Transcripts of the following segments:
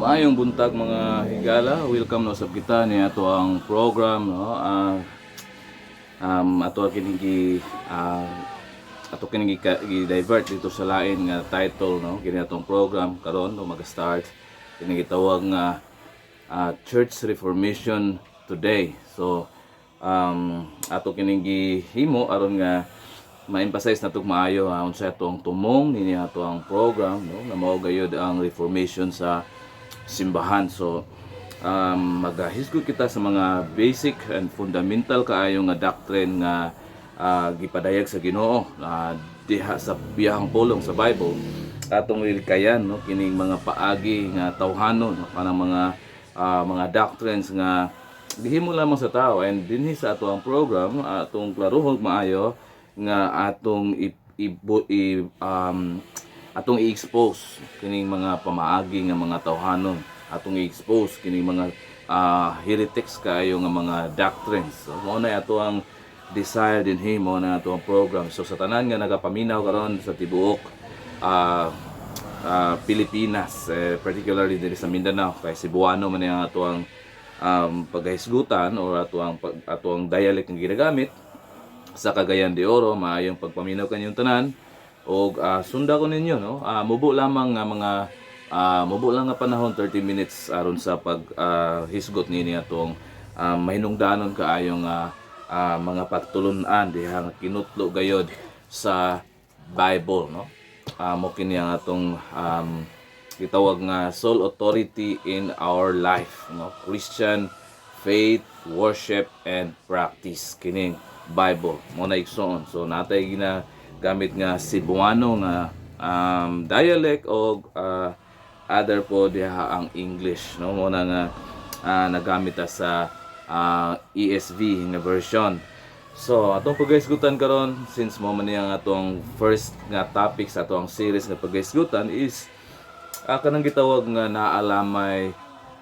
Maayong buntag mga higala, welcome no sa kita ni ato ang program no. Ato kining ato kining gi-divert dito sa lain nga title no kini atong program karon no mag-start kini gitawag nga Church Reformation Today. So ato kining gihimo aron nga ma-emphasize na itong maayo unsa itong tumong nini ato ang program no nga mao gayud ang reformation sa simbahan. So magahisgot kita sa mga basic and fundamental kaayo nga doctrine nga gipadayag sa Ginoo diha sa biyahang pulong sa Bible atong ilikayan no kining mga paagi nga tawhanon no kanang mga doctrines nga gihimo lamang sa tao, and dinhi sa ato ang program atong klaruhog maayo nga atong i-expose kining mga pamaagi nga mga tawhanon, atong i-expose kining mga heretics kaayo nga mga doctrines. So mao na ato ang desire dinhi, mao na ato ang program. So sa tanan nga nagapaminaw karon sa tibuok Pilipinas, particularly diri sa Mindanao, kay Cebuano man ang ato ang paghisgutan or ato ang dialect nga ginagamit sa Cagayan de Oro. Maayong pagpaminaw kanyong tanan og sunda ko ninyo no. Mubo lamang nga mubo lang nga panahon 30 minutes aron sa pag hisgot nini atong mahinungdanon kaayong mga pagtulunan diha nga kinutlo gayod sa Bible no. Mo kini ang atong gitawag nga sole authority in our life no, Christian faith, worship and practice kining Bible mo na igsoon. So natay ginagamit nga Cebuano nga dialect o other po diha ang English no, mo na nga nagamit sa ESV nga version. So atong paghisgutan karon, since mo man yang atong first nga topic sa atong series nga paghisgutan is kanang gitawag nga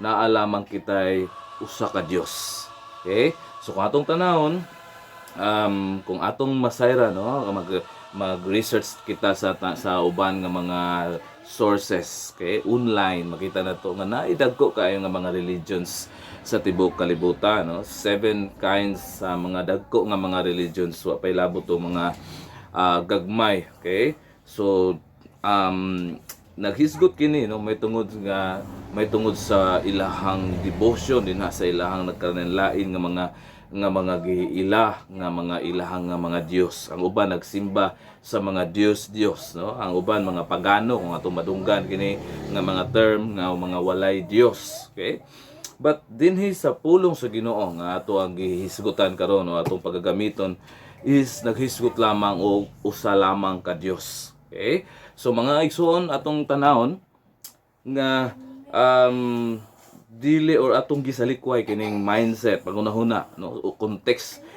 naalamang kitay usa ka Dios. Okay? So kung atong tanawon, kung atong masayra no, mag-research kita sa uban nga mga sources, okay? Online makita nato nga naidagko kaayo nga mga religions sa tibuok kalibutan no. 7 kinds sa mga dagko nga mga religions, wa pay labot to mga gagmay, okay? So naghisgot kini no, may tungod sa ilahang devotion din sa ilahang nagkanlain nga mga giila nga mga ilahang nga mga Dios. Ang uban nagsimba sa mga Dios no, ang uban mga pagano kung atong madunggan kini nga mga term nga mga walay Dios, okay? But dinhi sa pulong sa Ginoo nga ato ang gihisgutan karon o atong pagagamiton is naghisgot lamang og usa lamang ka Dios, okay? So mga igsoon atong tanawon nga dili or atong gisalikway kining mindset pagunahuna no, o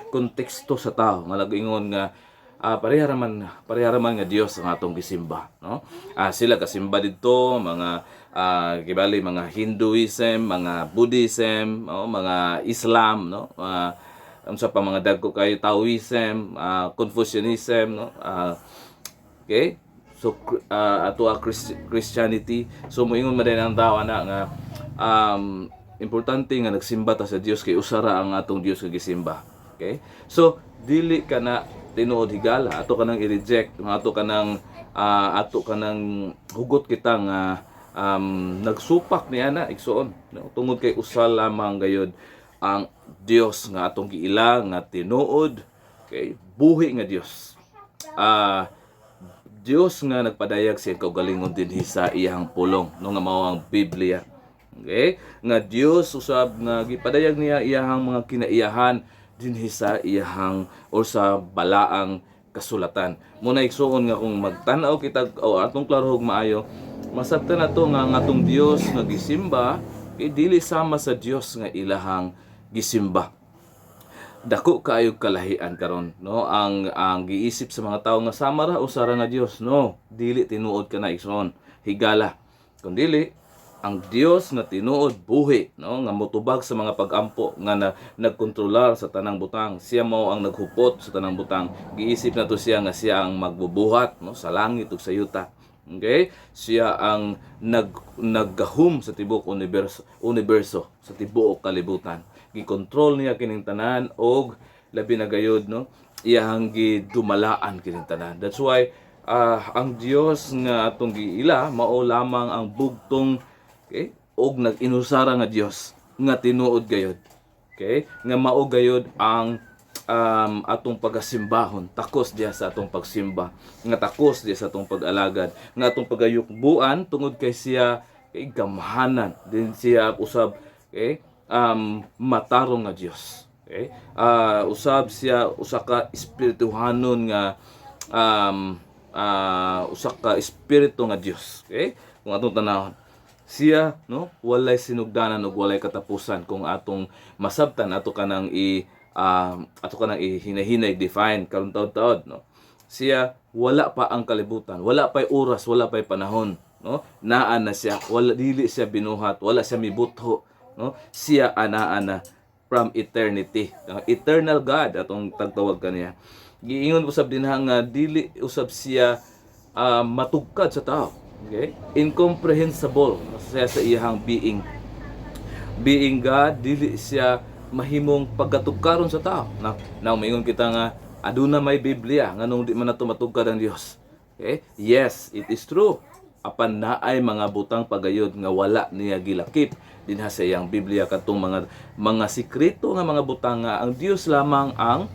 konteksto sa tao nga lagingon nga pareha raman nga Dios ang atong gisimba no. Sila kasimba didto mga gibali mga Hinduism, mga Buddhism, mga Islam no, unsa pa mga dagko kayo Taoism, Confucianism no. Okay? So ato Christianity, so moingon man din ang tao na nga importante nga nagsimba ta sa Dios kay usara ang atong Dios nga gisimba. Okay? So dili ka na tinuod higala, ato kanang i-reject, ato kanang hugot kita nga nagsupak ni ana igsoon no? Tungod kay usa lamang gayud ang Dios nga atong giila nga tinuod, okay? Buhi nga Dios. Dios nga nagpadayag sa kaugalingon dinhi sa iyang pulong no, nga mao ang Biblia. Okay? Nga Dios usab nga gipadayag niya iyang mga kinaiyahan dinhi sa iyang or sa balaang kasulatan. Muna igsuon nga kung magtan-aw kita o atong klarohog maayo, masabtan nato nga ang atong Dios nga gisimba dili sama sa Dios nga ilahang gisimba. Dako kaayo kalahian karon no, ang giisip sa mga tawo nga sama ra usara nga Dios no, dili tinuod kana igsoon higala, kundi ang Dios nga tinuod buhi no, nga motubag sa mga pag-ampo nga nagkontrolar sa tanang butang. Siya mao ang naghupot sa tanang butang. Giisip nato siya nga siya ang magbubuhat no, sa langit ug sa yuta. Okay? Siya ang naggahom sa tibuok universo, sa tibuok kalibutan. Gikontrol niya kining tanan og labi na gayud no, iyang gidumalaan kining tanan. That's why ang Dios nga atong giila mao lamang ang bugtong, okay, og nag-inusara nga Dios nga tinuod gayud. Okay? Nga mao gayud ang atong pagasimbahon, takos diya sa atong pagsimba, nga takos diya sa atong pag-alagad, nga atong pagayukbuan tungod kay siya kay gamhanan din siya usab, okay, matarong nga Dios. Okay? Usab siya usa ka espirituhanon nga usa ka espiritu nga Dios. Okay? Kung atong tanawon, siya no walay sinugdanan ug walay katapusan. Kung atong masabtan ato kanang hinahinay define karon taud-taud no, siya wala pa ang kalibutan, wala pa'y oras, wala pa'y panahon no, naa na siya, wala, dili siya binuhat, wala siya mibutho no, siya anaa na from eternity. Eternal God atong tagtawag kaniya. Giingon usab din nga dili usab siya matugkad sa tao. Okay? Incomprehensible siya sa iyang being. Being God, dili siya mahimong pagkatugkaron sa tao. Now maingon kita nga aduna may Biblia nganong di man nato matugkad ang Dios. Okay? Yes, it is true. Apan naay mga butang pagayod nga wala niya gilakip dinha sa iyang Biblia katong mga sikreto nga mga butang nga ang Dios lamang ang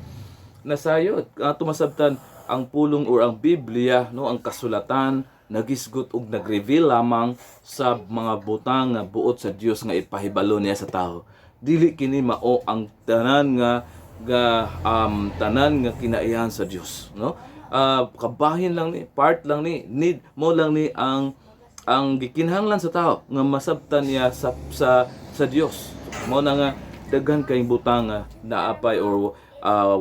nasayod. Tumasabtan ang pulong or ang Biblia no, ang kasulatan nagisgot ug nagreveal lamang sa mga butang nga buot sa Dios nga ipahibalo niya sa tao. Dili kini mao ang tanan nga kinaiyahan sa Dios no. Kabahin lang ni, part lang ni, need mo lang ni ang gikinahanglan sa tao nga masabtan niya sa Dios. Mo na nga daghan kay butang nga naapay or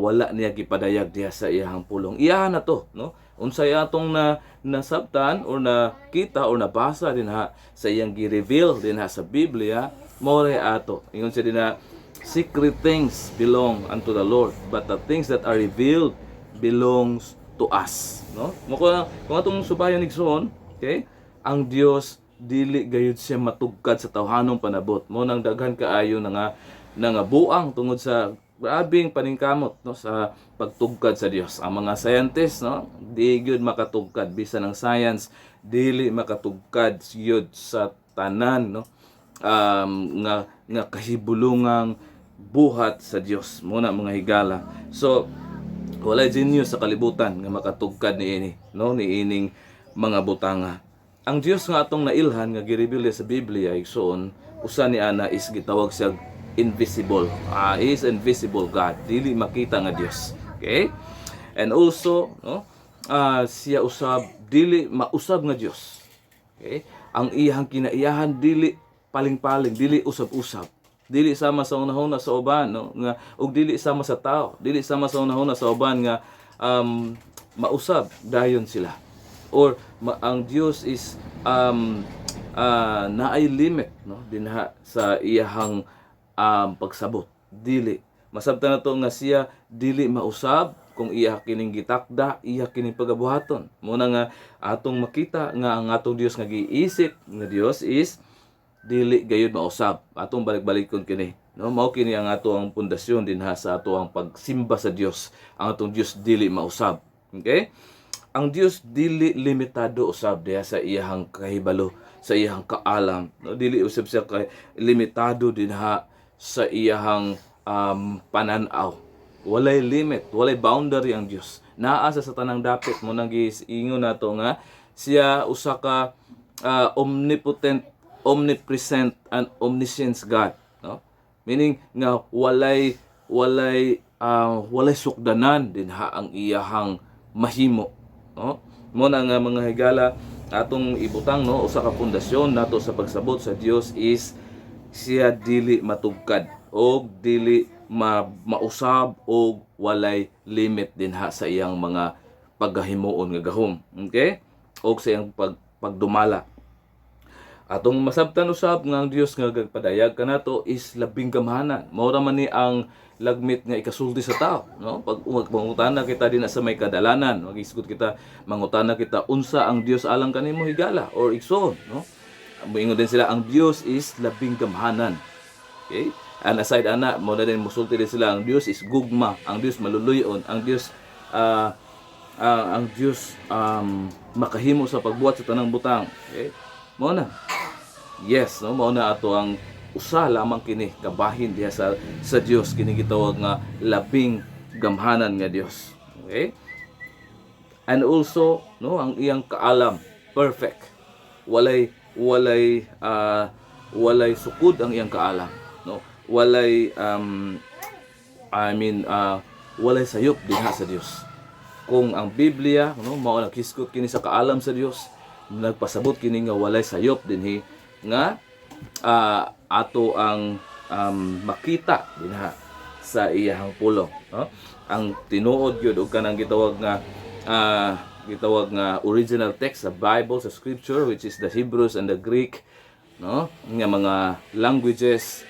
wala niya gipadayag diha sa iyang pulong. Iyahan na to no. Unsay atong nasabtan or nakita or nabasa dinha sa iyang gi-reveal dinha sa Biblia, more ato. Ingon siya din na secret things belong unto the Lord, but the things that are revealed belongs to us. No? Kung atong subayon igsoon, okay? Ang Dios dili gayud siya matugkad sa tawhanong panabot. Mo nang daghan kaayo nga buang tungod sa grabing paningkamot no sa pagtugkad sa Dios. Ang mga scientists no, di gyud makatugkad bisan ang science dili makatugkad gyud sa tanan no nga kahibulungang buhat sa Dios muna mga higala. So walay genius sa kalibutan nga makatugkad niini no niining mga butanga. Ang Dios nga atong nailhan nga gireveal sa Biblia igsoon usa ni ana is gitawag siya invisible. Is invisible God, dili makita nga Dios. Okay? And also no siya usab dili mausab nga Dios. Okay? Ang iyang kinaiyahan dili paling-paling, dili usab-usab. Dili sama sa unahon sa uban no nga ug dili sama sa tao, dili sama sa unahon sa uban nga mausab dayon sila. Or ang Dios is naay limit no dinha sa iyang pagsabot. Dili masabtan nato nga siya dili mausab kung iya kining gitakda, iya kining pagabuhaton. Muna nga atong makita nga ang atong Dios nga giisip nga Dios is dili gayud mausab. Atong balik-balikon kini no, mao kini ang ato ang pundasyon dinha sa ato ang pagsimba sa Dios. Ang atong Dios dili mausab. Okay? Ang Dios dili limitado usab diha sa iyang kahibalo, sa iyang kaalam no, dili usab siya kay limitado dinha sa iyang pananaw. Walay limit, walay boundary ang Dios. Naa sa tanang dapit mo nang giingon nato nga siya usa ka omnipotent, omnipresent and omniscient God, no? Meaning nga walay sukdanan dinha ang iyahang mahimo, no? Mo na nga mga higala atong ibutang no usa ka pundasyon nato sa pagsabot sa Dios is siya dili matugkad o dili mausab o walay limit dinha sa iyang mga paggahimuon nga gahom. Okay? O sa iyang pagdumala. Atong masabtan usab nga ang Dios nga gagpadayag kanato is labing gamhanan. Mao ra man ni ang lagmit nga ikasulti sa tao, no? Pag mangutana kita dinha sa may kadalanan, magisgot kita, mangutana kita unsa ang Dios alang kanimo higala or igsoon, no? Moingon din sila ang Dios is labing gamhanan. Okay? And aside ana, mo na din musulti din sila ang Dios is gugma, ang Dios maluluyon, ang Dios makahimo sa pagbuhat sa tanang butang. Okay? Mo na. Yes, no, mao na ato ang usa lamang kini kabahin diha sa Dios kini gitawag nga labing gamhanan nga Dios. Okay? And also, no, ang iyang kaalam perfect. Walay sukod ang iyang kaalam, no? Walay walay sayop dinha sa Dios. Kung ang Biblia, no, mao naghiskot kini sa kaalam sa Dios, nagpasabot kini nga walay sayop dinhi nga ato ang makita dinha sa iyang pulong, no? Ang tinuod gyud og kanang gitawag nga original text sa Bible, sa Scripture, which is the Hebrews and the Greek, no, nga mga languages,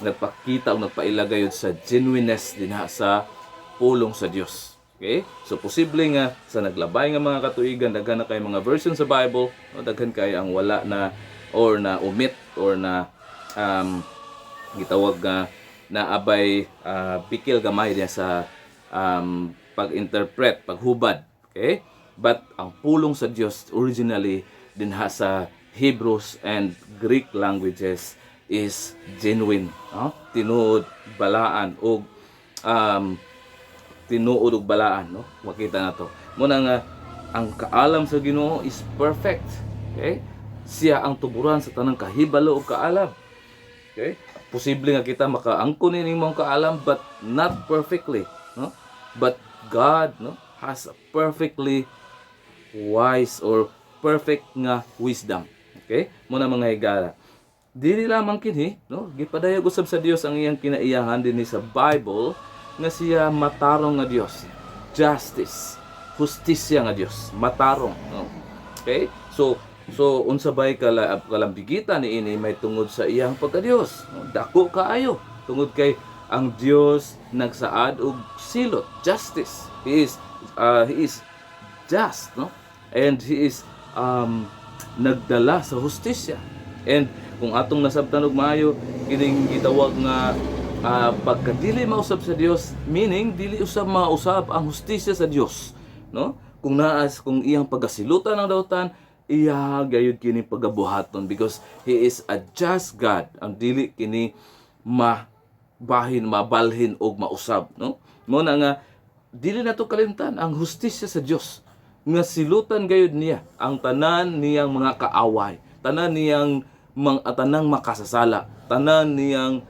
nagpakita o nagpailagay yun sa genuineness dinha sa pulong sa Dios. Okay? So posible nga sa naglabay nga mga katuigan daghan na kay mga version sa Bible, no, daghan kay ang wala na or na omit or na gitawag nga na abay pikil gamay diya sa pag-interpret, paghubad. Okay? But ang pulong sa Dios originally dinha sa Hebrews and Greek languages is genuine, no? Tinuod balaan og no? Makita nato. Muna nga ang kaalam sa Ginoo is perfect. Okay? Siya ang tuburan sa tanang kahibalo ug kaalam. Okay? Posible nga kita makaangkon ining mong kaalam but not perfectly, no? But God, no, has a perfectly wise or perfect nga wisdom. Okay? Muna mga higala. Dili lamang kini, no, gipadayag usab sa Dios ang iyang kinaiyahan dinhi sa Bible nga siya matarong nga Dios. Justice, justisya nga Dios, matarong, no? Okay? So unsa bay kalambigitan niini may tungod sa iyang pagka-Dios, no? Dako kaayo tungod kay ang Dios nagsaad og silot, justice. He is just, no? And he is nagdala sa hustisya. And kung atong nasabtan og maayo kining gitawag nga pagkadili mausab sa Dios, meaning dili usab mausab ang hustisya sa Dios, no? Kung iyang pagasilutan ang dautan, iya gayud kini pagabuhaton because he is a just God. Ang dili kini mabalhin og mausab, no? Mo na nga dili nato kalimtan ang hustisya sa Dios nga silutan gayud niya ang tanan niyang mga kaaway, tanan niyang tanang makasasala, tanan niyang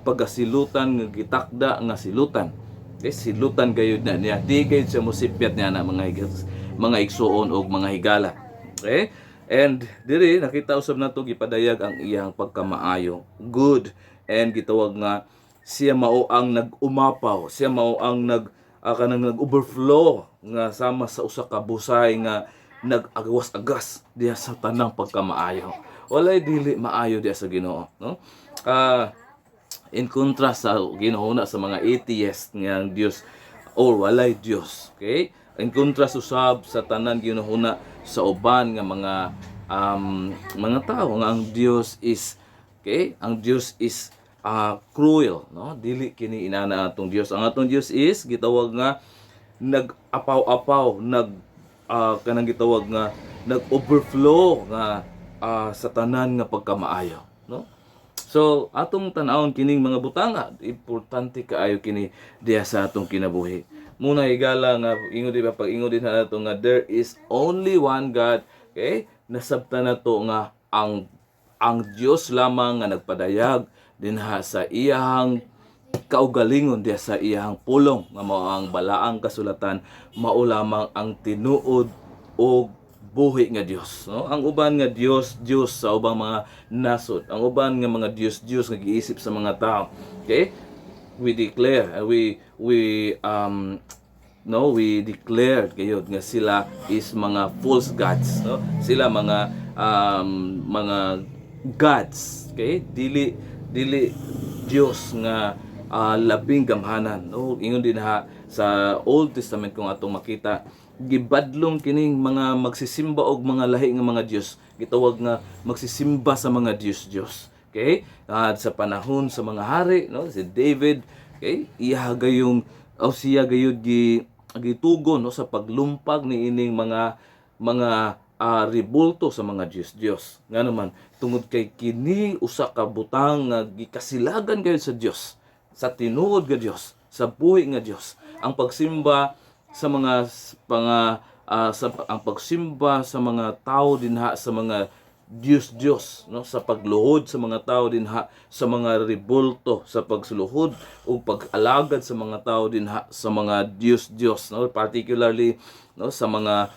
pagasilutan nga gitakda nga silutan. Okay, silutan gayud na niya, di gayud siya mosipyat niya na mga igsuon og mga higala. Okay? And diri nakita usab nato gipadayag ang iyang pagkamaayo, good, and gitawag nga siya mao ang nag-umapaw, siya mao ang nag-overflow nga sama sa usa ka busay nga nag-agawas-agas diha sa tanang pagkamaayo. Walay dili maayo diha sa Ginoo, no? In contrast sa Ginoo na sa mga atheist nga ang Dios or walay Dios, okay? In contrast usab sa tanan Ginoo sa uban nga mga tao nga ang Dios is, okay, ang Dios is cruel, no? Dili kini inana atong Dios. Ang atong Dios is gitawag nga nag-apaw-apaw, kanang gitawag nga nag-overflow nga sa tanan nga pagkamaayo, no? So atong tan-awon kining mga butanga, importante kaayo kini diha sa atong kinabuhi. Muna higala nga ingon di ba pag ingon din nato nga there is only one God, okay? Nasabtan nato nga ang Dios lamang nga nagpadayag dinha sa iyang kaugalingon diha sa iyang pulong nga mao ang balaang kasulatan, mao lamang ang tinuod o buhi nga Dios, no? Ang uban nga Dios sa ubang mga nasod, ang uban nga mga Dios nga giisip sa mga tao, okay? We declare, we no, we declared gayud nga sila is mga false gods, no, sila mga gods, okay, dili Dios nga labing gamhanan, no. Ingon din ha sa Old Testament kung atong makita, gibadlong kining mga magsisimba og mga lahi nga mga Dios, gitawag nga magsisimba sa mga Dios. Okay, sa panahon sa mga hari, no, si David, okay, iya gayong siya gayud gitugon, no, sa paglumpag ni ining mga rebulto sa mga Diyos. Nga naman tungod kay kini usa ka butang nga gikasilagan gayud sa Dios, sa tinuod nga Dios, sa buhi nga Dios. Ang pagsimba sa mga ang pagsimba sa mga tao dinha sa mga Diyos, no, sa pagluhod sa mga tao dinha sa mga rebulto, sa pagsuluhod o pag-alagad sa mga tao dinha sa mga Diyos, no, particularly, no, sa mga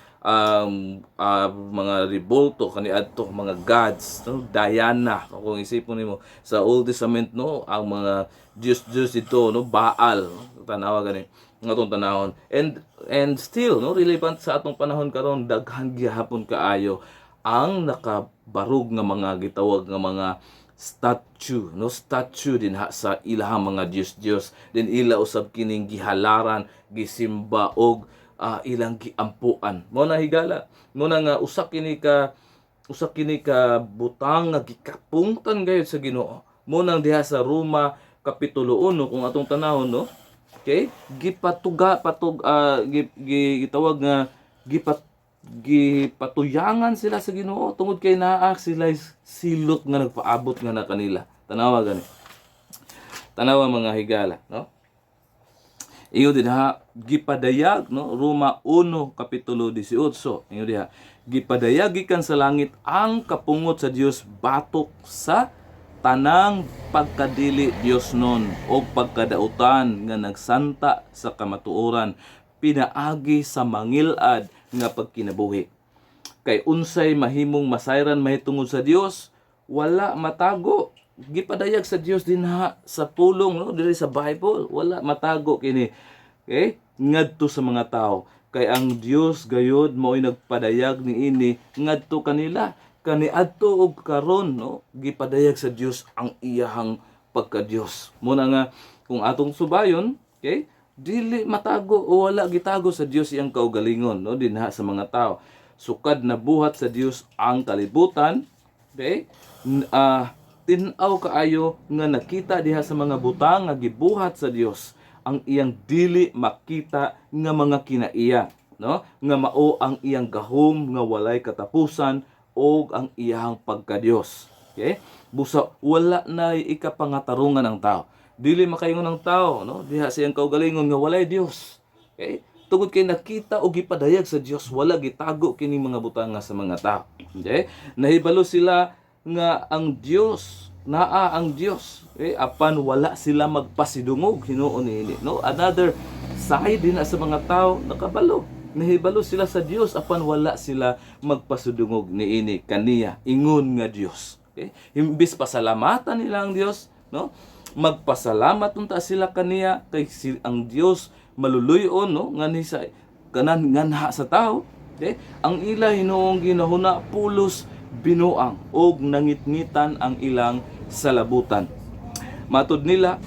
rebulto kaniadto mga gods, no, Diana, kung isipon nimo sa Old Testament, no, ang mga Diyos ito, no, Baal, no, tanawa gani nga atong tanahon, and still, no, relevant sa atong panahon karon, daghan gihapon kaayo ang nakabarog nga mga gitawag nga mga statue, no, statue din sa ilahang mga Diyos, din ila usab kining gihalaran, gisimba og ilang giampuan. Mo na higala, mo na nga usa kini ka butang nga gikapungtan gayud sa Ginoo. Mo nang diha sa Roma kapitulo 1 kung atong tanahon, no, okay, gitawag nga gipatuyangan sila sa Ginoo tungod kay naa sila silot nga nagpaabot nga na kanila. Tanawa mga higala, no. Iyo din ha gipadayag, no, Roma 1 kapitulo 18. Iyo diha gipadayag gikan sa langit ang kapungot sa Dios batok sa tanang pagkadili Dios non o pagkadautan nga nagsanta sa kamatuoran, pinaagi sa mangilad nga pagkinabuhi. Kay unsay mahimong masayran mahitungod sa Dios, wala matago. Gipadayag sa Dios dinha sa pulong, no, diri sa Bible, wala matago kini. Okay? Ngadto sa mga tao. Kay ang Dios gayod mao'y nagpadayag niini ngadto kanila. Kaniadto og karon, no, gipadayag sa Dios ang iyahang pagka-Dios. Muna nga kung atong subayon, okay, dili matago o wala gitago sa Dios iyang kaugalingon, no, dinha sa mga tao. Sukad na buhat sa Dios ang kalibutan, okay? Tin-aw kaayo nga nakita diha sa mga butang nga gibuhat sa Dios ang iyang dili makita nga mga kinaiya, no? Nga mao ang iyang gahom nga walay katapusan o ang iyang pagka-Dios. Okay? Busa wala na ikapangatarungan ng tao. Dili makaingon ng tao, no, diha sa iyang kaugalingon nga walay Dios. Okay? Tungod kay nakita o gipadayag sa Dios, wala gitago kini mga butang sa mga tao. Okay? Nahibalo sila nga ang Dios, naa ang Dios. Okay? Apan wala sila magpasidungog hinuon niini, no? Another side din sa mga tao nakabalo. Nahibalo sila sa Dios apan wala sila magpasidungog niini kaniya ingon nga Dios. Okay? Imbis pasalamatan nila ang Dios, no? Magpasalamat unta sila kaniya kay ang Dios maluluyon, no, nganhi sa nganha sa tao. Okay? Ang ila hinuong ginahuna pulos binuang og nangitngitan ang ilang salabutan. Matud nila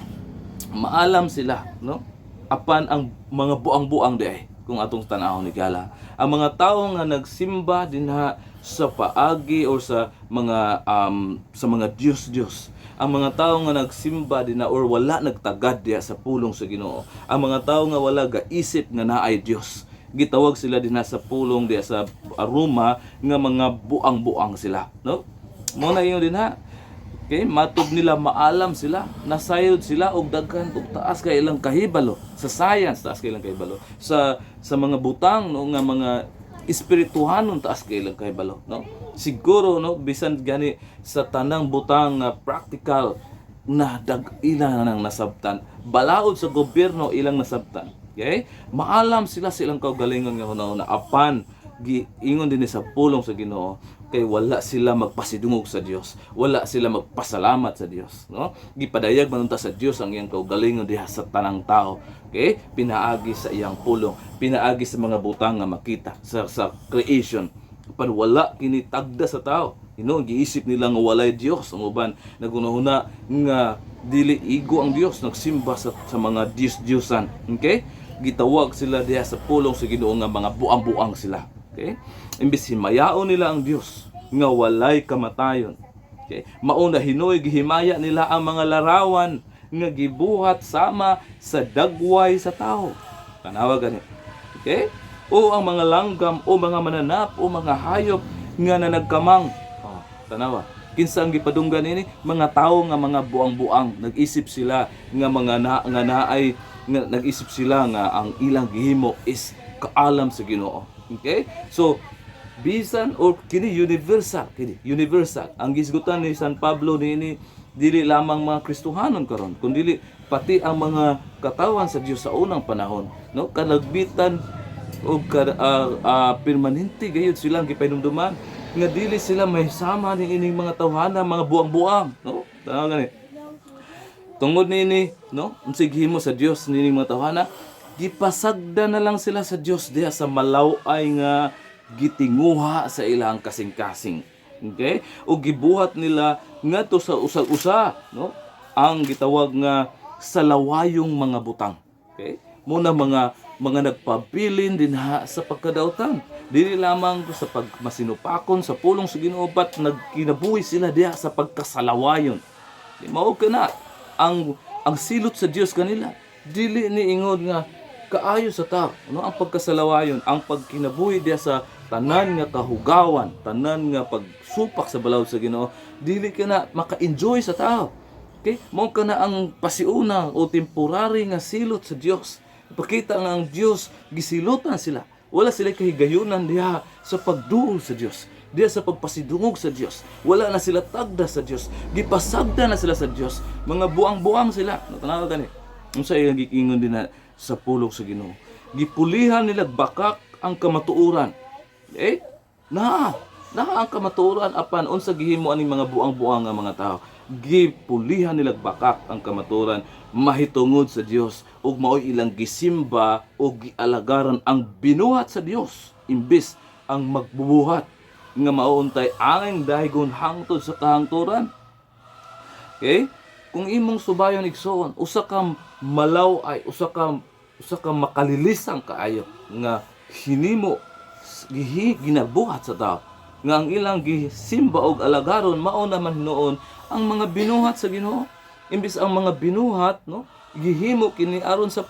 maalam sila, no, apan ang mga buang-buang diay kung atong tanahon ni gala. Ang mga tawo nga nagsimba dinha sa paagi or sa mga Diyos. Ang mga tawo nga nagsimba dinha or wala nagtagad diha sa pulong sa Ginoo. Ang mga tawo nga wala gaisip nga naay Dios. Gitawag sila dinha sa pulong diha sa Roma nga mga buang-buang sila, no? Mo na ingon dinha. Okay, matud nila maalam sila, nasayod sila og daghan og taas kay ilang kahibalo sa science, taas kay ilang kahibalo sa mga butang, no, nga mga espirituhanon, taas kay ilang kahibalo, no? Siguro, no, bisan gani sa tanang butang nga practical na ilang nang nasabtan, balaod sa gobyerno ilang nasabtan. Okay? Maalam sila sa ilang kaugalingon nga hunahuna, apan giingon din sa pulong sa Ginoo kay wala sila magpasidungog sa Dios, wala sila magpasalamat sa Dios, no? Gipadayag manunta sa Dios ang iyang kaugalingon diha sa tanang tao. Okay? Pinaagi sa iyang pulong, pinaagi sa mga butang nga makita sa creation. Pan wala kini tagda sa tao. Giisip nila nga walay Dios, ang uban nagunahuna nga dili igo ang Dios, nagsimba sa mga Diyos-Diyosan. Okay? Gitawag sila diha sa pulong sa Ginoo nga mga buang-buang sila. Okay? Imbis himayaon nila ang Dios nga walay kamatayon. Okay? Mauna hinoy gihimaya nila ang mga larawan nga gibuhat sama sa dagway sa tao. Tanawa gani. Okay? O ang mga langgam o mga mananap o mga hayop nga nanagkamang. Oh, tanawa. Kinsa ang gipadunggan ini? Mga tao nga mga buang-buang, nag-isip sila nga mga naay nga nag-isip sila nga ang ilang gihimo is kaalam sa Ginoo. Okay? So bisan or kini universal, ang gisgutan ni San Pablo niini dili lamang mga Kristohanon karon, kundi pati ang mga katawan sa Dios sa unang panahon, no? Kalagbitan o permanente gayud silang gipahinumduman nga dili sila mahisama ni ining mga tawhana, mga buang-buang, no? Tanaw gani. Tungod nini, no? Unsig himo sa Dios nining mga tawhana, gipasagda na lang sila sa Dios diha sa malaw-ay nga gitinguha sa ilang kasing-kasing. Okay? O gibuhat nila ngadto sa usag-usa, no? Ang gitawag nga salawayong mga butang. Okay? Muna mga nagpabilin din sa pagkadautan. Dili lamang sa pagmasinupakon sa pulong sa Ginoo, but nagkinabuhi sila diha sa pagkasalawayon. Di mao kana ang silot sa Dios kanila. Dili ni ingod nga kaayo sa tao, no? Ang pagkasalawayon, ang pagkinabuhi diha sa tanan nga kahugawan, tanan nga pagsupak sa balaod sa Ginoo, dili ka na maka-enjoy sa tao. Okay? Mao ka na ang pasiuna o temporary nga silot sa Dios. Ipakita nga ang Dios gisilutan sila. Wala sila kahigayunan diha sa pagduol sa Dios, diha sa pagpasidungog sa Dios. Wala na sila tagda sa Dios. Gipasagda na sila sa Dios. Mga buang-buang sila. Tanaw gani. Unsa iyang giingon din na sa pulong sa Ginoo. Gipulihan nila bakak ang kamatuoran. Ang kamatuoran apan unsa gihimo aning mga buang-buang nga mga tao. Gipulihan nila bakak ang kamatuoran, mahitungod sa Dios ug maoy ilang gisimba o gialagaran ang binuhat sa Dios imbis ang magbubuhat nga mauuntay angay dahigon hangtod sa kahangturan. Okay? Kung imong subayon igsoon, usa ka malaw ay usa ka makalilisang kaayo nga hinimo ginabuhat sa tao nga ang ilang gisimba og alagaron mao naman noon ang mga binuhat sa Ginoo. Imbis ang mga binuhat, no, gihimo kini aron sa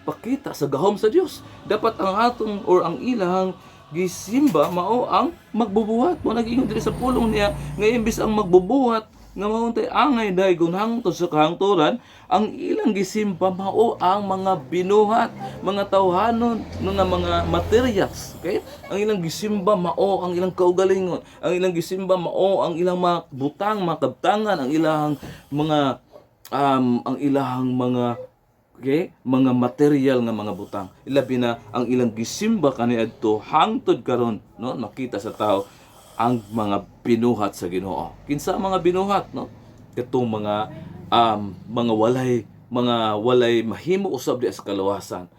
pakita sa gahom sa Dios. Dapat ang atong or ang ilang gisimba mao ang magbubuhat. Mo nag-ingon diri sa pulong niya nga imbis ang magbubuhat nga mauntay angay dahigon hangtod sa kahangturan, ang ilang gisimba mao ang mga binuhat, mga tawhanon, mga materials. Okay? Ang ilang gisimba mao ang ilang kaugalingon, ang ilang gisimba mao ang ilang mga butang, mga kabtangan, ang ilang mga mga material nga mga butang. Ilabi na ang ilang gisimba kaniadto hangtod karon, no, makita sa tao ang mga binuhat sa Ginoo. Kinsa ang mga binuhat, no? Katong mga walay mahimo usab di sa kaluwasan.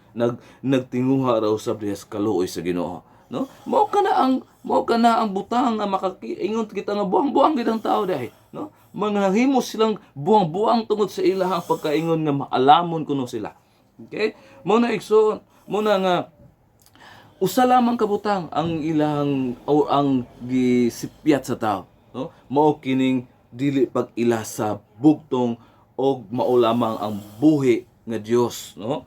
Nagtinguha ra usab di sa kaluoy sa Ginoo, no? Mao kana ang butang nga makaingon kita nga buang-buang gid ang tao dai, no? Mga himo silang buang-buang tungod sa ilahang pagkaingon nga maalamon kuno sila. Okay? Mao na igsoon, mao na nga usa lamang kabutang ang ilang o ang gisipyat sa tao, no? Mao kining dili pag-ila sa bugtong o mao lamang ang buhi nga Dios, no?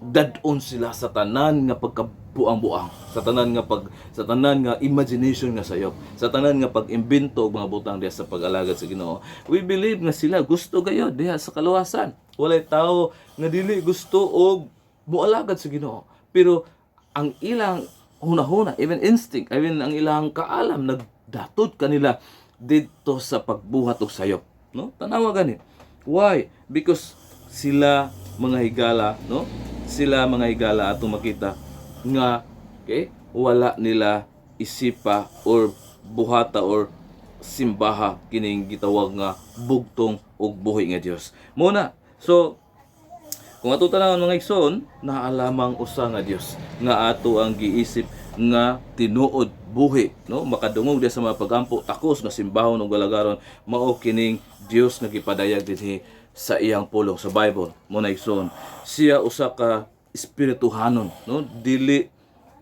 Dadon sila sa tanan nga pagkabuang-buang, sa tanan nga imagination nga sayop, sa tanan nga pag-imbento og mga butang diha sa pag-alagad sa Ginoo. We believe nga sila gusto gayud diha sa kaluwasan. Walay tawo nga dili gusto og moalagad sa Ginoo. Pero ang ilang hunahuna, even instinct, even ang ilang kaalam, nagdatod kanila dito sa pagbuhat og sayop, no? Tanawa gani. Why? Because sila mga higala, no? Sila mga higala atong makita nga okay, wala nila isipa or buhata or simbaha kining gitawag nga bugtong ug buhi nga Dios. Muna, so kung ato tanawon mga igsoon, naalamang usa nga Dios nga ato ang giisip nga tinuod buhi, no? Makadungog dia sa mga pagampo takos nga simbahon ug galagaron, mao kining Dios nga gipadayag dinhi sa iyang pulong sa Bible. Muna igsoon, siya usa ka espirituhanon, no? Dili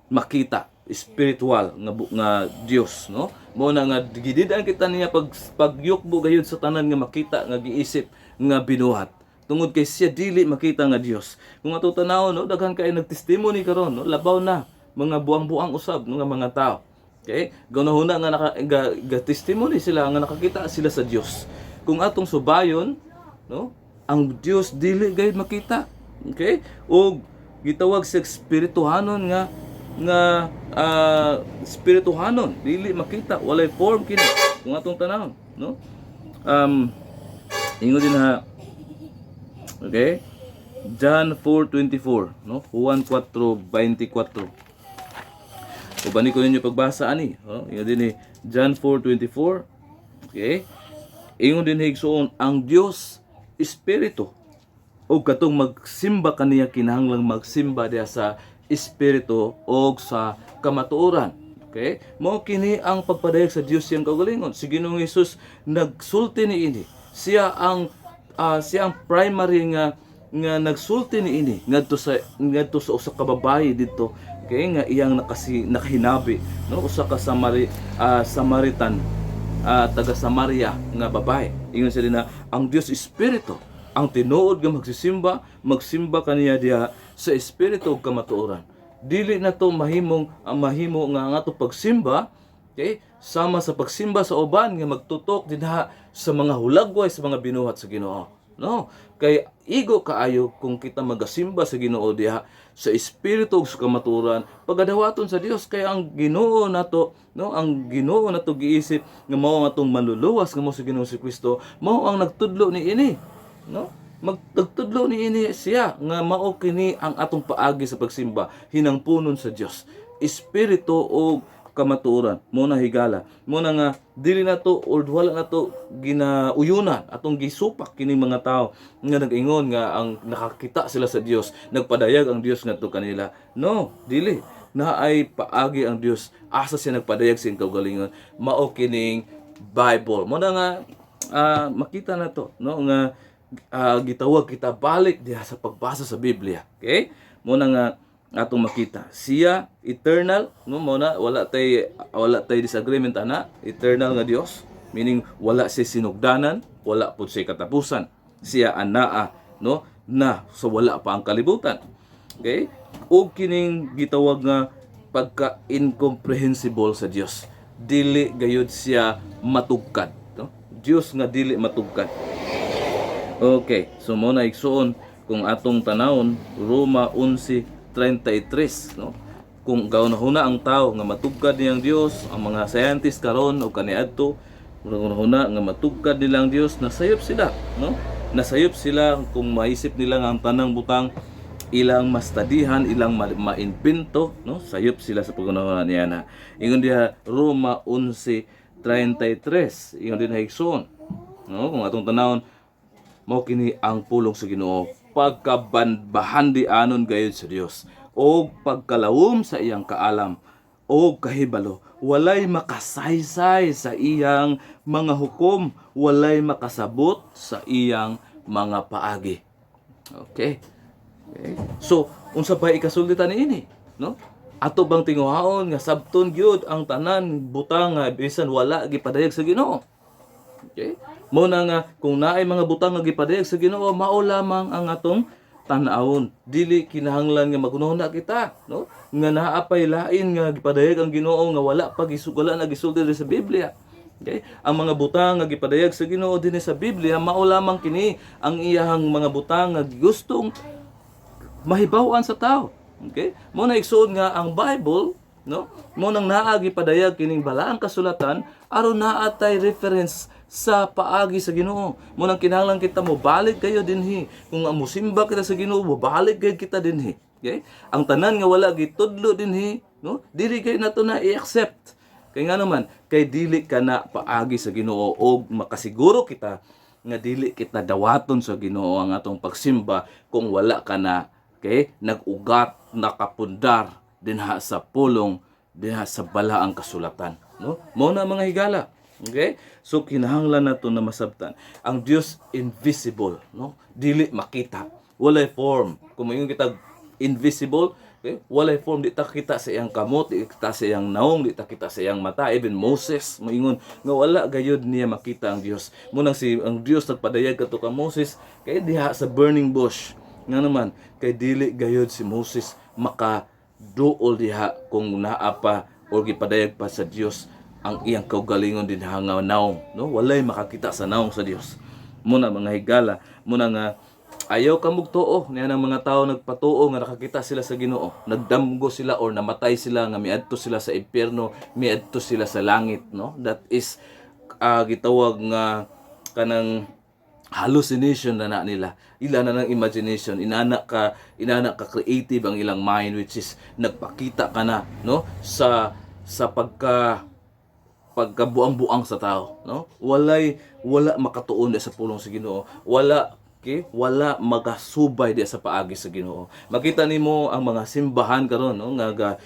makita, spiritual nga Dios, no? Mao na nga gididan kita niya pagyukbo gayud sa tanan nga makita nga giisip nga binuhat. Tungod kay siya dili makita nga Dios. Kung ato tanawon, no, daghan kay nagtestimony karon, no, labaw na mga buang-buang usab nga mga tao. Okay? Ganahuna nga testimony sila nga nakakita sila sa Dios. Kung atong subayon, no, ang Dios dili gayud makita. Okay? O gitawag sa espirituhanon nga espirituhanon, dili makita, walay form kini. Kung atong tanawon, no? Ingon din ha. Okay? John 4:24, no? Juan 4:24. Ubani ko ninyo pagbasa ani, no? Ingon din John 4:24. Okay? Ingon din higsuon ang Dios espiritu. O katong magsimba kaniya kinahanglang magsimba diha sa espiritu o sa kamatuoran. Okay? Mao kini ang pagpadayag sa Dios siyang kaugalingon. Si Ginoong Hesus nagsulti niini. Siya ang primary nga nagsulti niini ngadto sa usa ka babayi dito, kay nga iyang nakahinabi, no, usa ka Samaritan, taga Samaria nga babae. Ingon siya na ang Dios espiritu, ang tinuod nga magsimba kaniya diha sa espiritu ug kamatuoran. Dili na to mahimo nga ang ato pagsimba, okay, sama sa pagsimba sa uban nga magtutok dinha sa mga hulagway sa mga binuhat sa Ginoo. No, kay igo kaayo kung kita magasimba sa Ginoo diha sa espiritu ug sa kamatuoran, pagadawaton sa Dios. Kay ang Ginoo nato, no, ang Ginoo nato giisip nga mao ang atong manluluwas nga mo sa Ginoo si Kristo, mao ang nagtudlo niini, no? Magtudlo niini siya nga mao kini ang atong paagi sa pagsimba, hinangpunon sa Dios, espiritu ug kamatuoran. Muna higala, muna nga dili na to or wala na to ginauyunan atong gisupak kini mga tao nga nag-ingon nga ang nakakita sila sa Dios, nagpadayag ang Dios ngadto kanila. No, dili na ay paagi ang Dios, asa siya nagpadayag sa kaugalingon, mao kining Bible. Muna nga makita na to, no, nga gitawag kita balik diha sa pagbasa sa Biblia. Okay? Muna nga atong makita siya eternal, no, muna wala tay disagreement ana, eternal nga Dios, meaning wala siya sinugdanan, wala pud siya katapusan. Siya anaa, no, na so wala pa ang kalibutan. Okay? Ug kining gitawag nga pagka incomprehensible sa Dios, dili gayud siya matugkad, no? Dios nga dili matugkad. Okay, so muna igsuon kung atong tanawon Roma 11:33, no? Kung gaunahuna ang tao nga matugkad niyang Dios, ang mga scientist karon o kaniadto gaunahuna nga matugkad nilang Dios, nasayop sila, no? Nasayop sila kung maisip nila nga ang tanang butang ilang mastadihan, ilang mainpinto, no? Sayop sila sa paggunahuna niya na. Ingon diha Roma 11:33, ingon din higsuon, no? Kung atong tanawon mao kini ang pulong sa Ginoo, pagkabanbahandianon gayud sa Dios o pagkalawom sa iyang kaalam o kahibalo, walay makasaysay sa iyang mga hukom, walay makasabot sa iyang mga paagi. Okay? So unsa pa ikasultitan niini, no? Ato bang tinguhaon nga sabton gyud ang tanan butang nga bisan wala gipadayag sa Ginoo? Okay? Muna nga kung naay mga butang nga gipadayag sa Ginoo, mao lamang ang atong tan-awon. Dili kinahanglan nga magunahon kita, no? Nga naapay lain nga gipadayag ang Ginoo nga wala pa gisugala na gisulti sa Biblia. Okay? Ang mga butang nga gipadayag sa Ginoo dinhi sa Biblia, mao lamang kini ang iyang mga butang nga gustong mahibaw-an sa tao. Okay? Mo na igsuon nga ang Bible, no? Mo nang naa gipadayag kining balaang kasulatan aron naa tay reference sa paagi sa Ginoo. Mo nang kinahanglan kita mo balik kayo dinhi. Kung musimba kita sa Ginoo, balik gayud kita dinhi. Okay? Ang tanan nga wala gitudlo dinhi, no? Dili kay nato na i-accept. Kay nga naman, kay dili ka na paagi sa Ginoo og makasiguro kita nga dili kita dawaton sa Ginoo ang atong pagsimba kung wala ka na nag-ugat, nakapundar dinha sa pulong, dinha sa balaang kasulatan, no? Mao na mga higala. Okay? So kinahanglan nato na masabtan ang Dios invisible, no? Dili makita, walay form. Kung mayon kita invisible, okay? Walay form, di ta kita sa iyang kamot, di kita sa iyang naong, di ta kita sa iyang mata. Even Moses moingon nga wala gayud niya makita ang Dios. Munang ang Dios nagpadayag kadto ka Moses kay diha sa burning bush. Nga naman kay dili gayud si Moses makaduol diha kung naa pa o gipadayag pa sa Dios ang iyang kaugalingon din nga naong, no? Walay makakita sa naong sa Dios. Muna mga higala, muna nga ayaw ka mugtuo niya ng mga tao nagpatuo nga nakakita sila sa Ginoo, nagdamgo sila or namatay sila nga miadto sila sa impyerno, miadto sila sa langit, no? That is gitawag nga kanang hallucination na nila. Ila na ng imagination, inana ka creative ang ilang mind, which is nagpakita ka na, no? sa pagkabuang-buang sa tao, no? Wala makatuon sa pulong sa Ginoo. Wala magasubay di sa paagi sa Ginoo. Makita nimo ang mga simbahan karon, no, nga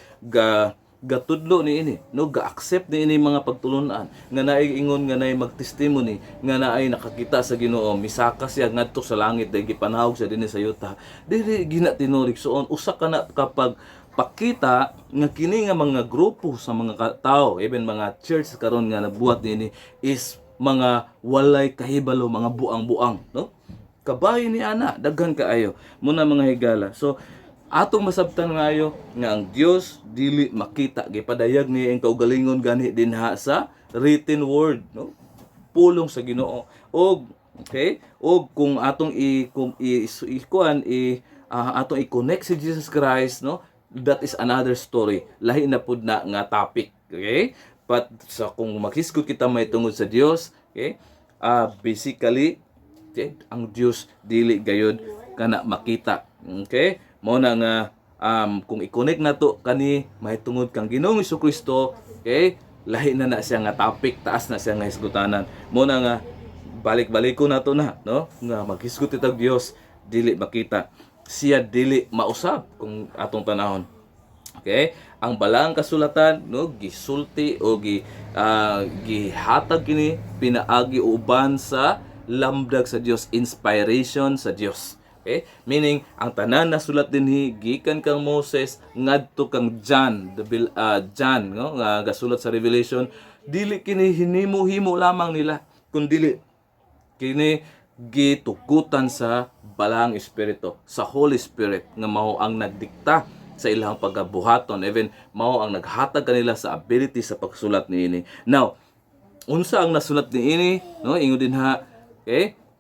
gatudlo ni ini, no, ga-accept ni ini mga pagtulunan nga naay ingon nga naay magtestimony nga naay nakakita sa Ginoo, misaka siya ngadto sa langit dahil gipanahog siya dinhi sa yuta. Dili gina tinurig soon usa ka na kapag pakita nga kini nga mga grupo sa mga tao, even mga church karon nga nabuhat nini is mga walay kahibalo, mga buang-buang, no? Kabayo ni ana, daghan kaayo muna mga higala. So atong masabtan ngayo nga ang Dios dili makita, gipadayag niya ang kaugalingon gani dinha sa written word, no? Pulong sa Ginoo. Og kung atong atong i-connect si Jesus Christ, no? That is another story. Lahi na pud na nga topic. Okay? But kung maghisgot kita may tungod sa Dios, basically, ang Dios dili gayud kana makita. Okay? Mao na nga kung i-connect nato kani may tungod kang Ginoong Hesukristo, lahi na siya nga topic, taas na siya nga hisgutanan. Mao na nga balik-baliko nato na, no? Nga maghisgot itag Dios dili makita. Siya dili mausab kung atong tanahon. Okay? Ang balaang kasulatan, no, gisulti o gihatag kini pinaagi uban sa lamdag sa Dios, inspiration sa Dios. Okay? Meaning ang tanan na sulat dinhi gikan kang Moses ngadto kang John, John, no, nga gasulat sa Revelation, dili kini hinimo-himo lamang nila, kundi kini gitugutan sa balaang espiritu, sa Holy Spirit nga mao ang nagdikta sa ilang pagkabuhaton, even mao ang naghatag kanila sa ability sa pagsulat niini. Now, unsa ang nasulat niini, no? Ingon din ha,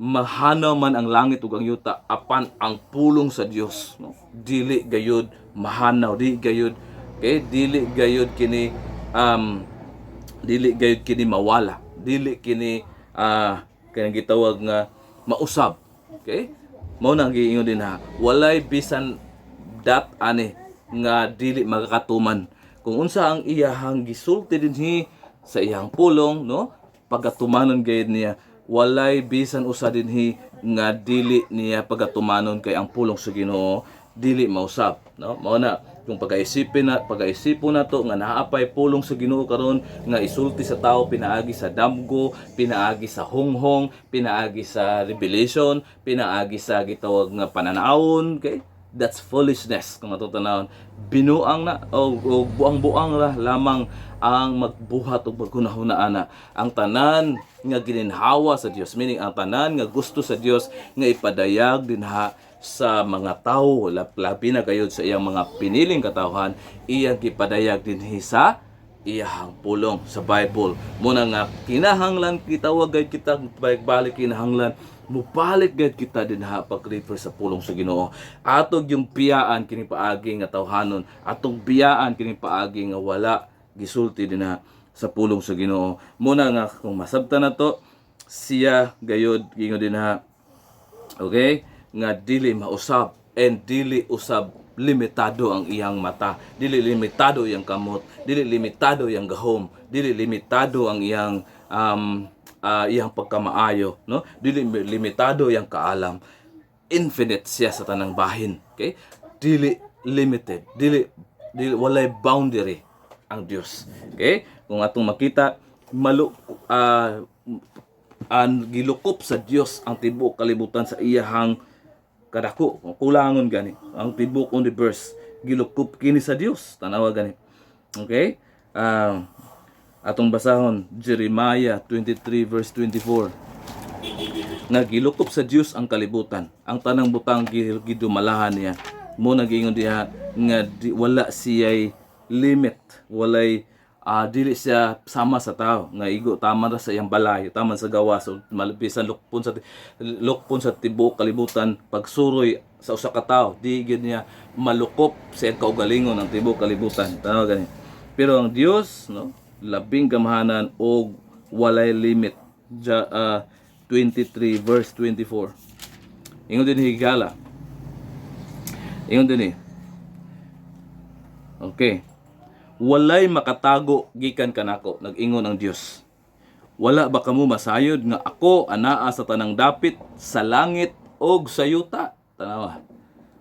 mahanaw man ang langit ug ang yuta apan ang pulong sa Dios, no? Dili gayud mahanaw, dili gayud kini mawala, dili kini kanang gitawag nga mausab. Okay? Mao nang giingon din ha, walay bisan ani nga dili magakatuman. Kung unsa ang iyahang gisulti dinhi sa iyang pulong, no? Pagatumanon gayud niya, walay bisan usa dinhi nga dili niya pagatumanon kay ang pulong sa Ginoo dili mausab, no? Mao na kung pag-isipon nato nga naapay pulong sa Ginoo karon nga isulti sa tao pinaagi sa damgo, pinaagi sa hunghong, pinaagi sa revelation, pinaagi sa gitawag nga pananawon, okay? That's foolishness kung matutanawon. Binuang na o buang-buang ra lamang ang magbuhat o magkunahunaan na ang tanan nga gininhawa sa Dios, meaning ang tanan nga gusto sa Dios nga ipadayag dinha sa mga tao, labi na gayud sa iyang mga piniling katawhan, iyang gipadayag dinhi sa iyang pulong sa Bible. Muna nga kinahanglan kitawag gayud kita balik kinahanglan mubalik gayud kita dinha pag-refer sa pulong sa Ginoo. Atog yung biyaan kini paagi nga tawhanon, atong biyaan kini paagi nga wala gisulti dinha sa pulong sa Ginoo. Muna nga kung masabtan nato siya gayud gingon dinha, okay, nga dili mausab and dili usab limitado ang iyang mata, dili limitado iyang kamot, dili limitado iyang gahom, dili limitado ang iyang pagkamaayo, no? Dili limitado iyang kaalam. Infinite siya sa tanang bahin. Okay? Dili limited, dili walay boundary ang Dios. Okay? Kung atong makita gilukop sa Dios ang tibuok kalibutan sa iyahang kadako. Kulangon gani ang tibuok universe gilukop kini sa Dios. Tanawa gani. Okay? Atong basahon Jeremiah 23 verse 24. Nga gilukop sa Dios ang kalibutan, ang tanang butang gidumalahan niya. Mo nagingon diha nga wala siya'y limit, walay dili siya sama sa tao nga igo tama ra sa iyang balay, tama sa gawas o malabisan lukpon sa tibuok kalibutan pagsuroy sa usa ka tawo, di gyud niya malukop sa iyang kaugalingon ng tibuok kalibutan. Tanaw gani. Pero ang Dios, no, labing gamahanan o walay limit. 23 verse 24. Ingon din higala. Ingon din okay. Walay makatago gikan kanako, nag-ingon ang Dios. Wala ba kamo masayod nga ako anaa sa tanang dapit sa langit og sa yuta? Tanawa.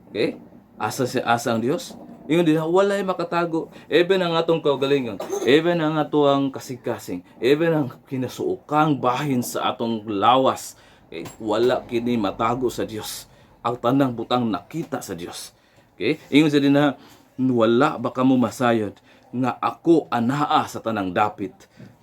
Okay? Asa ang Dios? Ingon din walay makatago. Even ang atong kaugalingon, even ang atong kasing-kasing, even ang kinasuokang bahin sa atong lawas, okay? Wala kini matago sa Dios. Ang tanang butang nakita sa Dios. Okay? Ingon sa din na wala ba kamo masayod nga ako anaa sa tanang dapit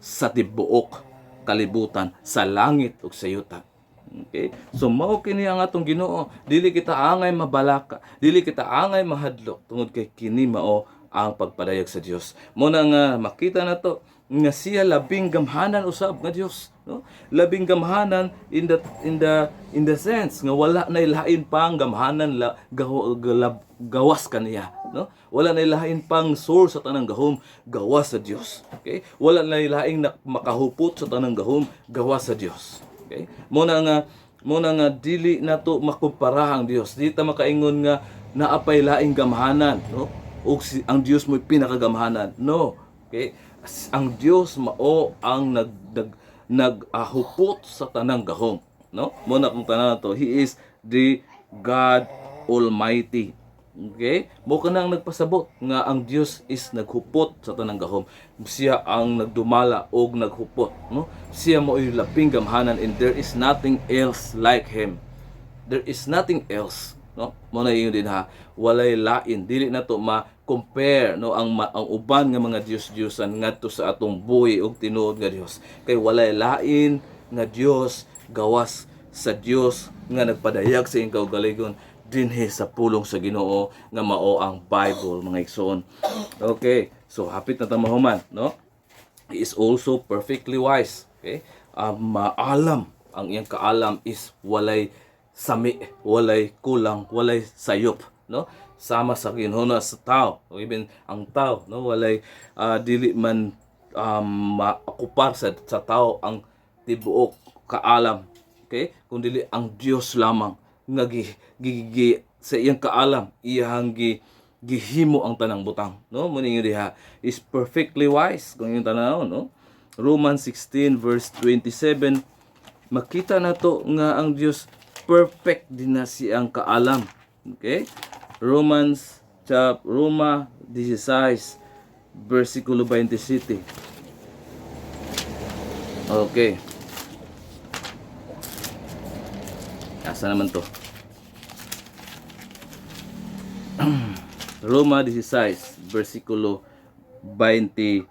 sa tibuok kalibutan sa langit ug sa yuta. Okay? So mao kini ang atong Ginoo. Dili kita angay mabalaka, dili kita angay mahadlok tungod kay kini mao ang pagpadayag sa Dios. Mo na nga makita nato nga siya labing gamhanan usab nga Dios, no? Labing gamhanan in the sense nga wala na ilain pang gamhanan gawas kaniya, no? Wala na ilain pang source sa tanang gahom, gawas sa Dios. Okay? Wala na ilaing makahupot sa tanang gahom, gawas sa Dios. Okay? Mo na nga dili nato makumpara ang Dios. Di ta makaingon nga naapay laing gamhanan, no? O ang Dios mo pinakagamhanan. No. Okay? Ang Dios mao ang naghupot sa tanang gahom, no? Mo na kung tanan to, He is the God Almighty. Okay? Mo kanang nagpasabot nga ang Dios is naghupot sa tanang gahom. Siya ang nagdumala og naghupot, no? Siya mo ay labing gamhanan and there is nothing else like him. There is nothing else, no? Mo na yun din ha. Walay lain, dili na to ma-compare, no, ang uban nga mga Dios-Diosan ngadto sa atong buhi og tinuod nga Dios. Kay walay lain nga Dios gawas sa Dios nga nagpadayag sa iyang kaugalingon dinhi sa pulong sa Ginoo nga mao ang Bible, mga igsoon. Okay, so hapit na ta mahuman, no? He is also perfectly wise. Okay? Maalam, ang iyang kaalam is walay sami, walay kulang, walay sayop, no? Sama sa ginhuna sa tao, o even ang tao, no, walay dili man maakupar sa tao ang tibuok kaalam. Okay? Kundi ang Dios lamang nga sa iyang kaalam iyang gihimo ang tanang butang, no? Muning diha is perfectly wise kung yung tanaw, no? Romans 16 verse 27, makita nato nga ang Dios perfect din na siyang kaalam. Okay? Roma 16 versikulo 27. Okay. Asa naman to? Roma 16 versikulo 27.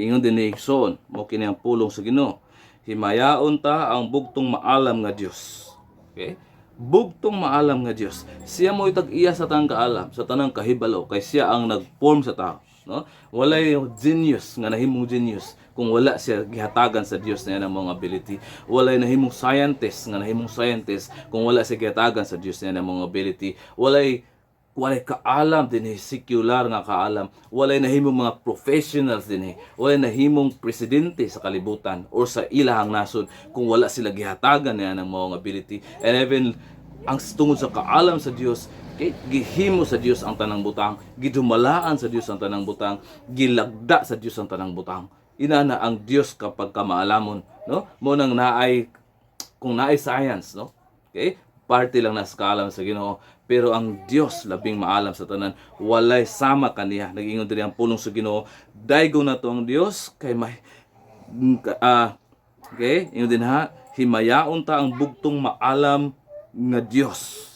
Ingon din ni Igsoon, mo kini ang pulong sa Ginoo. Himayaon ta ang bugtong maalam nga Dios. Okay? Bugtong maalam nga Dios. Siya mo itag-iya sa tanang kaalam, sa tanang kahibalo, kay siya ang nag-form sa tao, no? Walay genius nga nahimong genius kung wala siya gihatagan sa Dios niya ng mga ability. Walay nahimong scientist nga nahimong scientist kung wala siya gihatagan sa Dios niya ng mga ability. Walay kaalam din secular nga kaalam. Walay nahimong mga professionals din walay nahimong presidente sa kalibutan or sa ilahang nasod kung wala sila gihatagan niya ng mga ability. And even ang tungod sa kaalam sa Dios, okay, gihimo sa Dios ang tanang butang, gidumalaan sa Dios ang tanang butang, gilagda sa Dios ang tanang butang. Inana ang Dios kapag kamaalamon, no? Mo nang naay, kung naay science, no? Okay? Parte lang na skala sa Ginoo, pero ang Dios labing maalam sa tanan, walay sama kaniya. Nag-ingon diri ang pulong sa Ginoo, daygo na to ang Dios kay may okay, ingon din ha, himayaon ta ang bugtong maalam nga Dios.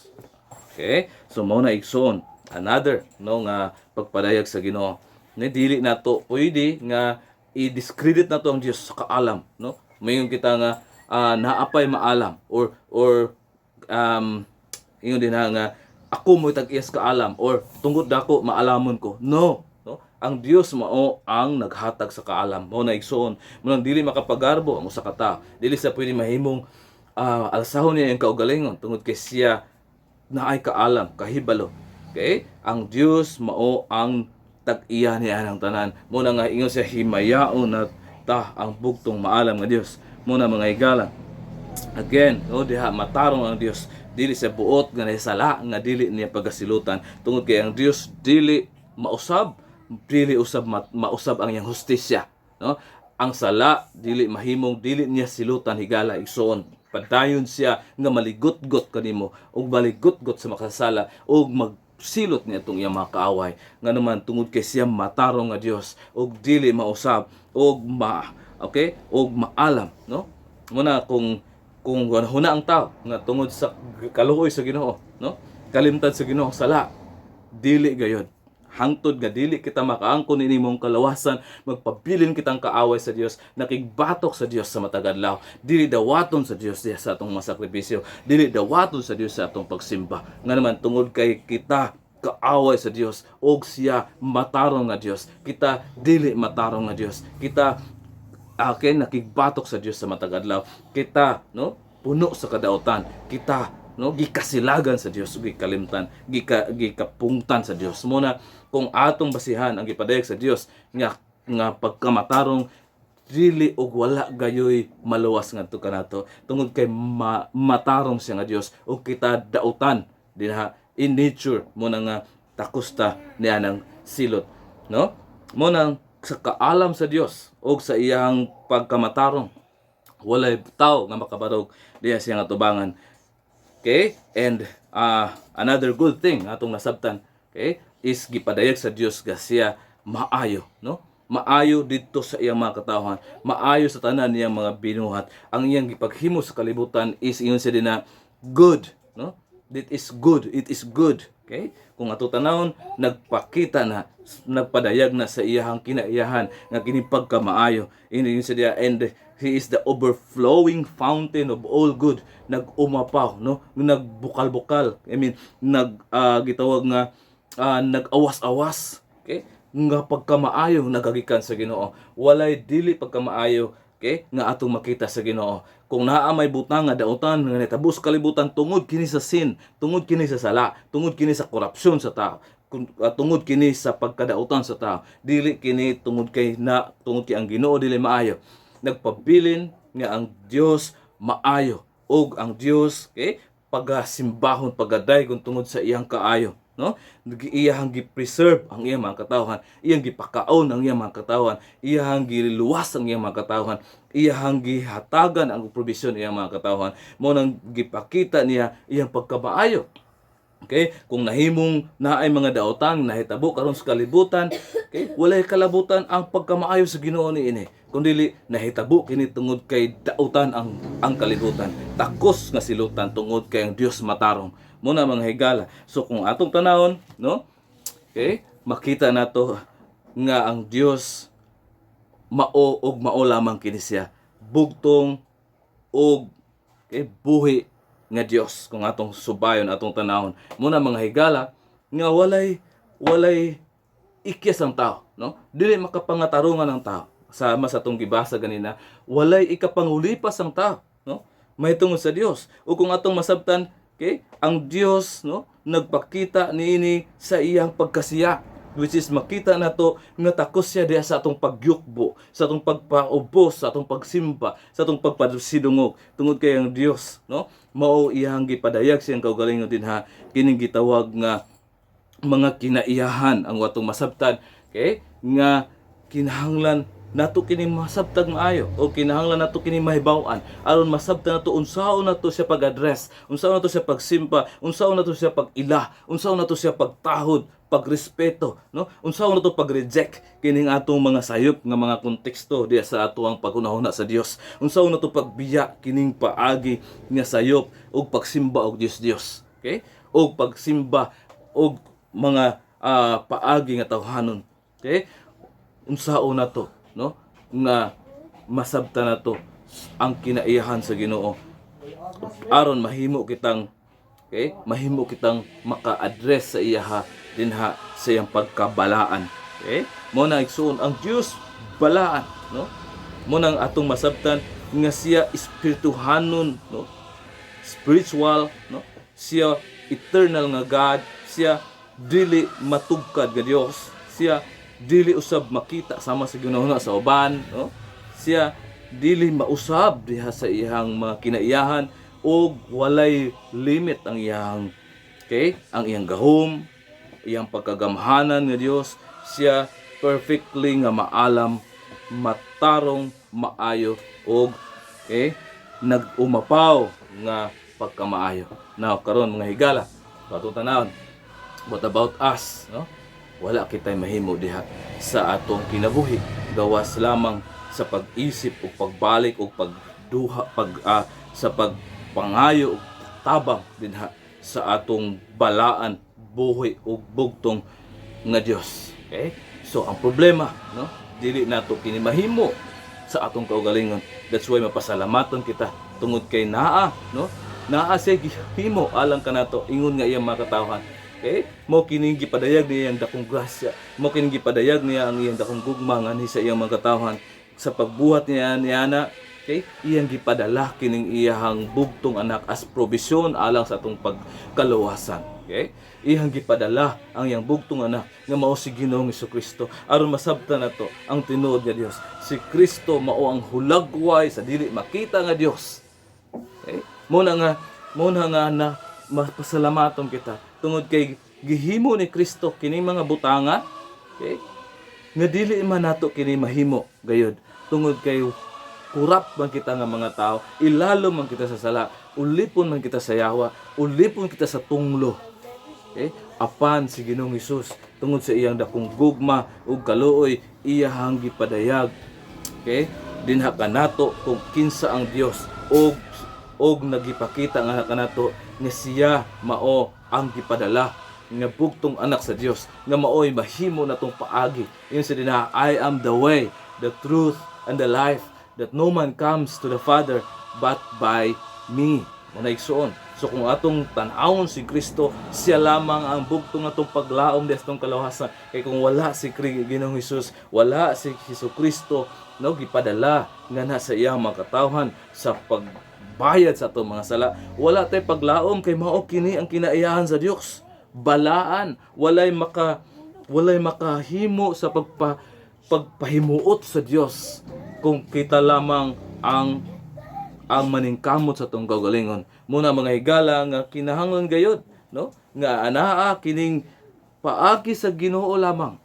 Okay? So mao na igsoon another no nga pagpadayag sa Ginoo. Nga dili nato pwede nga i-discredit nato ang Dios sa kaalam, no? Mayon kita nga naapay maalam or ingon din ha nga ako mo tag-iyas kaalam or tungod dako maalamon ko. No. No? Ang Dios mao ang naghatag sa kaalam. Mao na igsoon. Mo nang dili makapagarbo ang usa ka tawo. Dili sa pwede mahimong alsahon niya ang kaugalingon tungod kay siya naay kaalam, kahibalo. Okay? Ang Dios mao ang tag-iya niya ng tanan. Mo na nga ingon siya himayaon na ta ang bugtong maalam nga Dios. Mo na mga higala. Again, no, diha matarong ang Dios. Dili sa buot nga nahisala nga dili niya pagasilutan tungod kay ang Dios dili mausab, dili usab mausab ang iyang hustisya, no? Ang sala dili mahimong dili niya silutan higala igsoon. Padayon siya nga maligot-got kanimo ug maligot-got sa makasala ug magsilot niya itong iyang mga kaaway nga naman tungod kay siya matarong nga Dios ug dili mausab ug okay ug maalam, no? Muna kung huna ang tao nga tungod sa kaluoy sa Ginoo, no? Kalimtan sa Ginoo sala dili gayud. Hangtod nga dili kita makaangkon ini mong kalawasan, magpabilin kitang kaaway sa Dios, nakigbatok sa Dios sa matag adlaw. Dili dawaton sa Dios sa atong masakripisyo, dili dawaton sa Dios sa atong pagsimba. Nga naman tungod kay kita kaaway sa Dios og siya matarong nga Dios. Kita dili matarong nga Dios. Kita nakigbatok sa Dios sa matag adlaw. Kita, no, puno sa kadautan. Kita, no, gikasilagan sa Dios, gikalimtan, gikapungtan sa Dios. Muna kung atong basihan ang gipadayag sa Dios nga pagkamatarong dili og wala gayoy maluwas ngadto kanato tungod kay matarong siya nga Dios ug kita dautan dinha in nature mo na nga takusta niya ng silot, no? Mo nang sa kaalam sa Dios o sa iyang pagkamatarong walay tao nga makabarog diya siya nga tubangan. Okay? And another good thing atong nasabtan, okay, is gipadayag sa Dios nga siya maayo, no? Maayo dito sa iyang mga katawhan, maayo sa tanan niyang mga binuhat. Ang iyang gipaghimo sa kalibutan is ingon siya din na good, no? It is good, it is good. Okay? Kung ato tanawon, nagpakita na, nagpadayag na sa iyahang kinaiyahan nga kini pagkamaayo. Ini siya, and He is the overflowing fountain of all good. Nag-umapaw, no? Nagbukal-bukal. I mean, gitawag nga nag-awas-awas. Okay? Nga pagkamaayo nagagikan sa Ginoo. Walay dili pagkamaayo, okay, nga atong makita sa Ginoo. Kung naa may butang nga dautan nga natabos kalibutan tungod kini sa sin, tungod kini sa sala, tungod kini sa korupsyon sa tao, tungod kini sa pagkadautan sa tao, dili kini tungod kay ang Ginoo dili maayo. Nagpabilin nga ang Dios maayo ug ang Dios, okay, pagasimbahon pagadaygon tungod sa iyang kaayo, no? Iyang gi-preserve ang iyang mga katawhan, iyang gipakaon ang iyang mga katawhan, iyang giluwas ang iyang mga katawhan, iyang gihatagan ang probisyon iyang mga katawhan. Mo nang gipakita niya iyang pagkamaayo. Okay? Kung nahimong naay mga daotang nahitabo karon sa kalibutan, okay, walay kalabutan ang pagkamaayo sa Ginoo niini. Kundi nahitabo kini tungod kay dautan ang kalibutan. Takos nga silutan tungod kay ang Dios matarong. Muna mga higala. So kung atong tanawon, no? Okay? Makita nato nga ang Dios mao og mao lamang kini siya. Bugtong og buhi nga Dios kung atong subayon atong tanawon. Muna mga higala nga walay ikyas ang tao, no? Dili makapangatarungan ang tao. Sama sa atong gibasa ganina, walay ikapangulipas ang tao, no? May tungod sa Dios. O kung atong masabtan, okay, ang Dios, no, nagpakita niini sa iyang pagkasiya. which is makita nato nga takos siya diha sa atong pagyukbo, sa atong pagpaubos, sa atong pagsimba, sa atong pagpasidungog tungod kay ang Dios, no, mao iyang gipadayag siyang kaugalingon dinha kining gitawag nga mga kinaiyahan ang watong masabtan, okay, nga kinahanglan nato kini masabtag maayo o kinahanglan nato kini mahibaw-an aron masabtan nato unsaon nato siya pag-address, unsaon nato siya pagsimpa, unsaon nato siya pag-ila, unsaon nato siya pagtahod, pagrespeto, no, unsaon nato pag-reject kining atong mga sayop nga mga konteksto diya sa atoang pagunahuna sa Dios, unsaon nato pagbiya kining paagi nga sayop og pagsimba og Dios, okay, og pagsimba og mga paagi nga tawhanon, okay, unsaon nato, no, nga masabtan nato ang kinaiyahan sa Ginoo aron mahimo kitang, okay, mahimo kitang maka-address sa iyaha dinha sa iyang pagkabalaan, okay, mo na igsuon ang Dios balaan, no, mo nang atong masabtan nga siya espirituhanon, no, spiritual, no, siya eternal nga God, siya dili matugkad nga Dios, siya dili usab makita sama sa ginahuna sa uban, no, siya dili mausab diha sa iyang mga kinaiyahan og walay limit ang iyang, okay, ang iyang gahom, iyang pagkagamhanan nga Dios, siya perfectly nga maalam, matarong, maayo og, okay, nag-umapaw nga pagkamaayo. Now karon mga higala, patong tanawon, what about us, no? Wala kitay mahimo diha sa atong kinabuhi gawas lamang sa pag-isip o pagbalik o pagduha sa pagpangayo o tabang dinha sa atong balaan, buhi o bugtong nga Dios, okay? So ang problema, no, dili nato kini mahimo sa atong kaugalingon. That's why mapasalamaton kita tungod kay naa, no, naa siya gihimo alang kanato ingon nga iyang makatawhan. Okay? Mo kining gipadayag niya ang dakong grasya, mo kining gipadayag niya ang iyang dakong gugma nganhi sa iyang mga katawhan sa pagbuhat niya niana, okay? Iyang gipadala kining iyang bugtong anak as provision alang sa atong pagkaluwasan, okay? Iyang gipadala ang iyang bugtong anak nga mao si Ginoong Hesukristo aron masabtan nato ang tinuod nga Dios. Si Kristo mao ang hulagway sa dili makita nga Dios, okay? Mo na nga na mapasalamaton kita tungod kay gihimo ni Kristo kining mga butanga, okay, nga dili man nato kini mahimo gayud tungod kay kurap man kita nga mga tao, ilalo man kita sa sala, ulipon man kita sa yawa, ulipon kita sa tunglo, okay, apan si Ginoong Hesus tungod sa iyang dakong gugma ug kaluoy iyahang gipadayag, okay, dinha kanato kung kinsa ang Dios og nagipakita nga kanato nga siya mao ang gipadala nga bugtong anak sa Dios nga maoy mahimo natong paagi. Ingon sa dinha, I am the way, the truth, and the life, that no man comes to the Father but by me. Muna igsuon. So kung atong tan-awon si Kristo, siya lamang ang bugtong atong paglaom des tong kalawhasan. Kay kung wala si Ginoong Hesus, wala si Hesukristo, no, gipadala nga na sa iyang mga katawhan sa pagbayad sa atong mga sala, wala tay paglaom kay mao kini ang kinaiyahan sa Dios. Balaan, walay makahimo sa pagpahimuot sa Dios kung kita lamang ang maningkamot sa atong kaugalingon. Muna mga higala nga kinahanglan gayud, no, nga anaa kining paagi sa Ginoo lamang,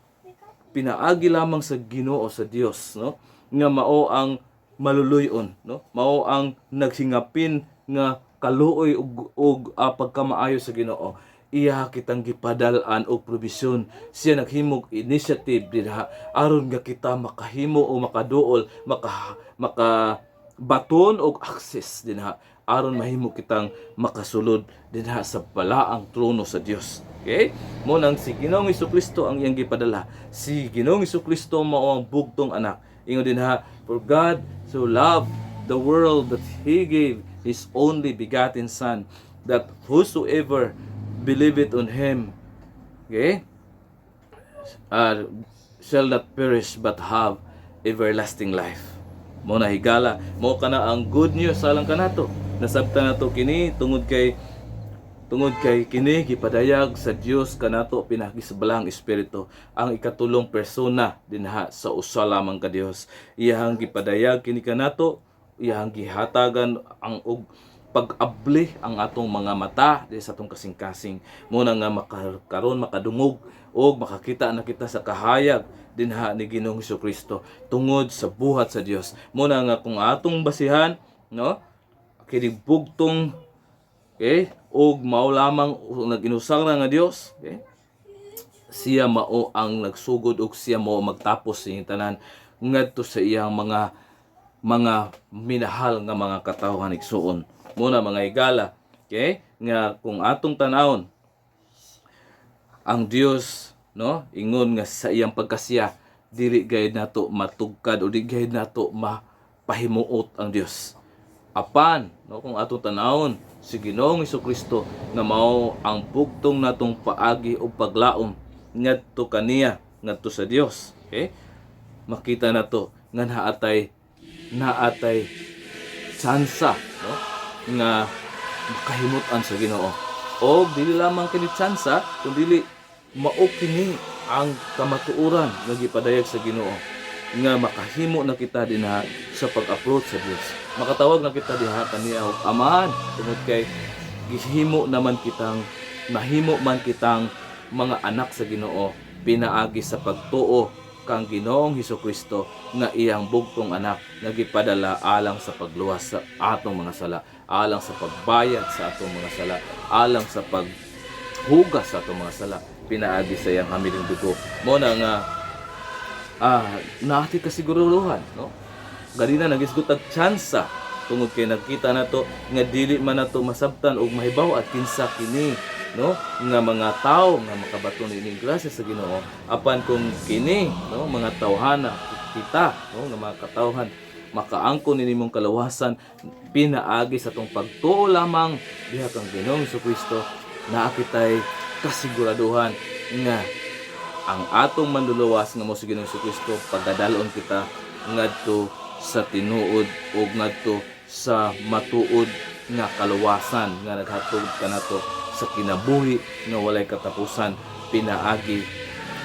pinaagi lamang sa Ginoo sa Dios, no, nga mao ang maluluyon, no, mao ang nagsingapin nga kaluoy ug pagkamaayo sa Ginoo. Iya kitang gipadalan og provision, siya naghimog initiative dinha aron nga kita makahimo o makaduol, makabaton og access dinha aron mahimo kitang makasulod dinha sa balaang trono sa Dios. Okay? Mo nang si Ginoong Hesukristo ang iyang gipadala. Si Ginoong Hesukristo mao ang bugtong anak. Ingon dinha, for God so loved the world that He gave His only begotten Son, that whosoever believeth on Him, okay, shall not perish but have everlasting life. Mo na higala, mo kana ang good news alang kanato. Nasabtan nato kini tungod kay tungod kay kini gipadayag sa Dios kanato pinagisabalang espiritu ang ikatulong persona dinha sa usa lamang ka Dios. Iyang gipadayag kini kanato, iyang gihatagan ang pag-abli ang atong mga mata di sa atong kasing-kasing muna nga makaron makadungog o makakita na kita sa kahayag dinha ni Ginoong Hesukristo tungod sa buhat sa Dios. Muna nga kung atong basihan, no, kini bugtong og mao lamang nag-inusang nga Dios, siya mao ang nagsugod ug siya mao magtapos sa tanan ngadto sa iyang mga minahal nga mga katawhan igsuon. Muna mga higala, nga kung atong tanawon ang Dios, no, ingon nga sa iyang pagkasiya dili gayud nato matugkad o di gayud nato mapahimuot ang Dios. Apan, no, kung atong tanawon si Ginoong Hesukristo nga mao ang bugtong natong paagi o paglaom ngadto kaniya ngadto sa Dios, makita nato nga naatay tsansa, no, nga makahimutan sa Ginoo. O dili lamang kini tsansa kundi mao kini ang kamatuoran nga gipadayag sa Ginoo nga makahimo na kita dinha sa pag-approach sa Dios. Makatawag na kita diha kaniya og Amahan tungod kay gihimo naman kitang mahimo man kitang mga anak sa Ginoo pinaagi sa pagtuo kang Ginoong Hesukristo nga iyang bugtong anak nga gipadala alang sa pagluwas sa atong mga sala, alang sa pagbayad sa atong mga sala, alang sa paghugas sa atong mga sala, pinaagi sa iyang hamiling dugo. Mo na nga naati kasiguruhan, no? Ganina nagisgot ang tsansa tungod kay nakita nato nga dili man nato masabtan og mahibaw at kinsa kini, no, nga mga tawo nga makabaton ini grasya sa Ginoo apan kung kini, no, mga tawhana kita, no, nga mga katawhan makaangkon nimong kalawasan pinaagi sa tong pagtuo lamang diha kang Ginoong Hesukristo, naa kitay kasiguraduhan nga ang atong manluluwas nga mo si Ginoong Hesukristo pagdadalon kita ngadto sa tinuod o ngadto sa matuod nga kaluwasan nga naghatod kanato sa kinabuhi nga walay katapusan pinaagi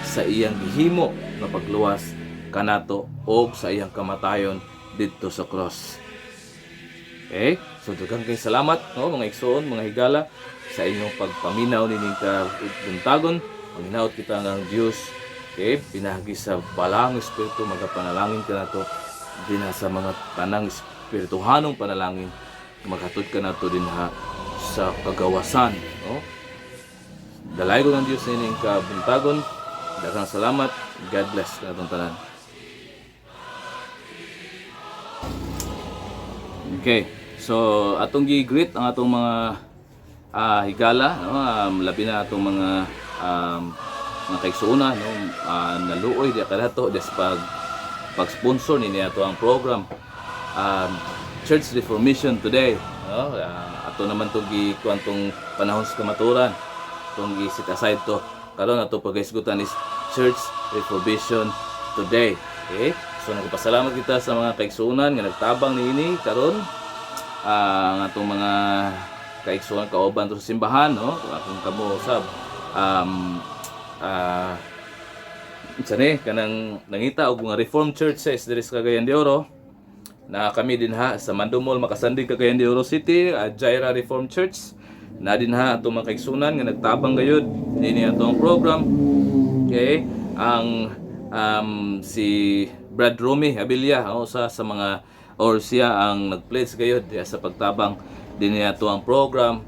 sa iyang gihimo nga pagluwas kanato o sa iyang kamatayon didto sa cross. So daghang kay salamat, no, mga igsoon, mga higala sa inyong pagpaminaw nining kabuntagon. Manghinaot kita nga ang Dios, pinagi sa balang espiritu magapanalangin ka nato dinha sa mga tanang espirituhanong panalangin maghatod ka nato dinha sa kagawasan, no. Dalay ko ng Dios nining kabuntagon. Daghang salamat. God bless kanatong tanan. Okay, so atong gi-greet ang atong mga higala, no, labi na atong mga kaigsuuna, no, naluoy di kadato des pag-sponsor ni ato ang program Church Reformation today, no. Ato naman to gikuan tong panahon sa kamaturan, tong gi-set aside to karon ato pag-isgutan is Church Reformation today. So nagpasalamat kita sa mga kaigsuonan nga nagtabang niini karon ang atong mga kaigsuonan kauban to sa simbahan, no. Kung kamo usab kanang nangita og mga Reformed churches diri sa Cagayan de Oro na kami dinha sa Mandumol, Makasandig, Cagayan de Oro City, Jaira Reformed Church na dinha atong mga kaigsuonan nga nagtabang gayud niini atong program. Ang si Brad Romy Abilia, sa mga or siya ang nag-pledge gayud sa pagtabang din ato ang program.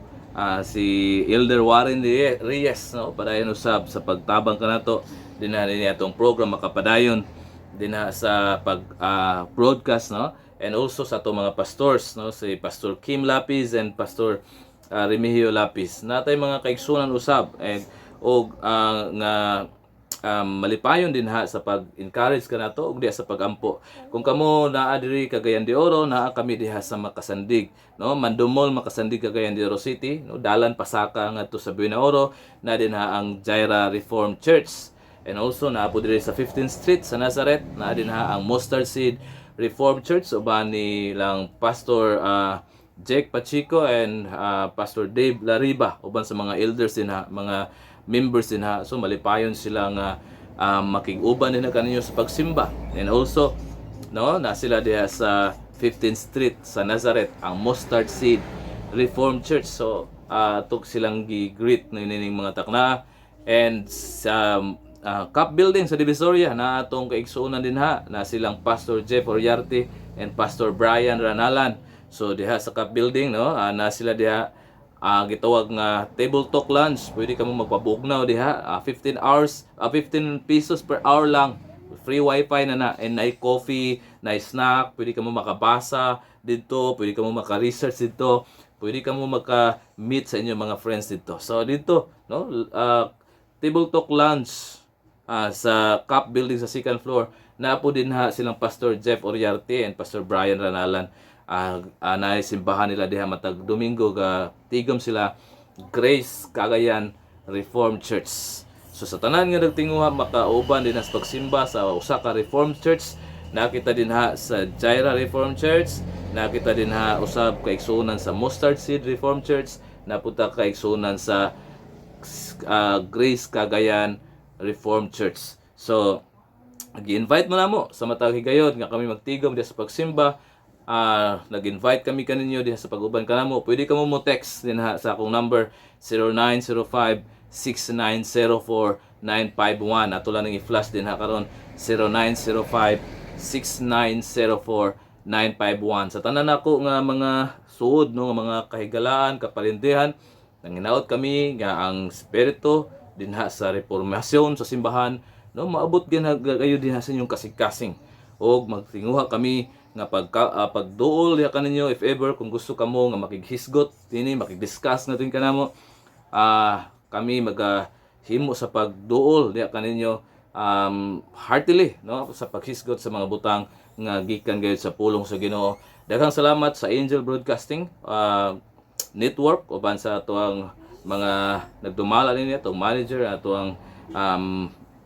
Si Elder Warren Reyes, no, padayon usab sa pagtabang kanato din atong program makapadayon din sa pag broadcast, no, and also sa ato mga pastors, no, si Pastor Kim Lapis and Pastor Remigio Lapis. Natay mga kaigsunan usab og nga malipayon din sa pag-encourage ka nato ug diha sa pagampo. Kung kamo naa diri Cagayan de Oro, naa kami diha sa Makasandig, no, Mandumol, Makasandig, Cagayan de Oro City, no, dalan pasaka ngadto sa Buena Oro na dinha ang Jaira Reformed Church. And also naa po diri sa 15th Street sa Nazareth, naa dinha ang Mustard Seed Reformed Church uban ni lang Pastor Jake Pachico and Pastor Dave Lariba uban sa mga elders din ha, mga members din ha. So malipayon sila nga makig-uban din na kaninyo sa pagsimba. And also no, na sila diha sa 15th Street sa Nazareth, ang Mustard Seed Reformed Church. So tuk silang gi-greet no ining mga takna. And sa Cup Building sa Divisoria na atong kaigsuonan din ha, na silang Pastor Jeff Oriarte and Pastor Brian Ranalan. So diha sa Cup Building no, na sila diha gitawag nga table talk lunch. Pwede ka mo magpabugnaw diha, 15 hours, 15 pesos per hour lang. Free wifi na and na coffee, na snack, pwede ka mo makabasa dito, pwede ka mo maka-research dito, pwede ka mo maka-meet sa inyong mga friends dito. So dito no, table talk lunch sa Cup Building sa second floor. Naapo din ha silang Pastor Jeff Oriarte and Pastor Brian Ranalan. Naisimbahan nila diha matag Domingo ga tigom sila Grace Cagayan Reformed Church. So sa tanan nga nagtinguha makauban din sa pagsimba sa usa ka Reformed Church, nakita din ha sa Jaira Reformed Church, nakita din ha usab kaigsuonan sa Mustard Seed Reformed Church, napunta kaigsuonan sa Grace Cagayan Reformed Church. So gi-invite mo na mo sa matag higayon nga kami magtigom diha sa pagsimba. Nag-invite kami kaninyo diha sa pag-uban kanamo. Pwede ka mo text din ha sa akong number 0905-6904-951. Ato lang i-flash din ha karon 0905-6904-951. Sa tanan nako nga mga suod no, mga kahigalaan, kapalindihan, nanginaot kami nga ang spirito din ha sa reformasyon sa simbahan no, maabot kayo din ha sa inyong kasing-kasing. O magtinguha kami nga pagduol diha kaninyo if ever kung gusto kamo nga makighisgot dinhi, makigdiscuss natin kanamo, kami maghimo sa pagduol diha kaninyo heartily no, sa paghisgot sa mga butang nga gikan gayud sa pulong sa Ginoo. Daghang salamat sa Angel Broadcasting Network uban sa atuang mga nagdumala ninyo, atong manager, atong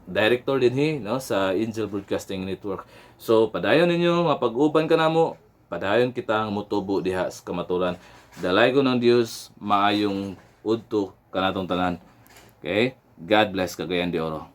director dinhi no sa Angel Broadcasting Network. So padayon ninyo mapag-uban kanamo, padayon kita mutubo diha sa kamaturan. Dalay ko ng Dios maayong udto kanatong tanan. Okay? God bless Cagayan de Oro.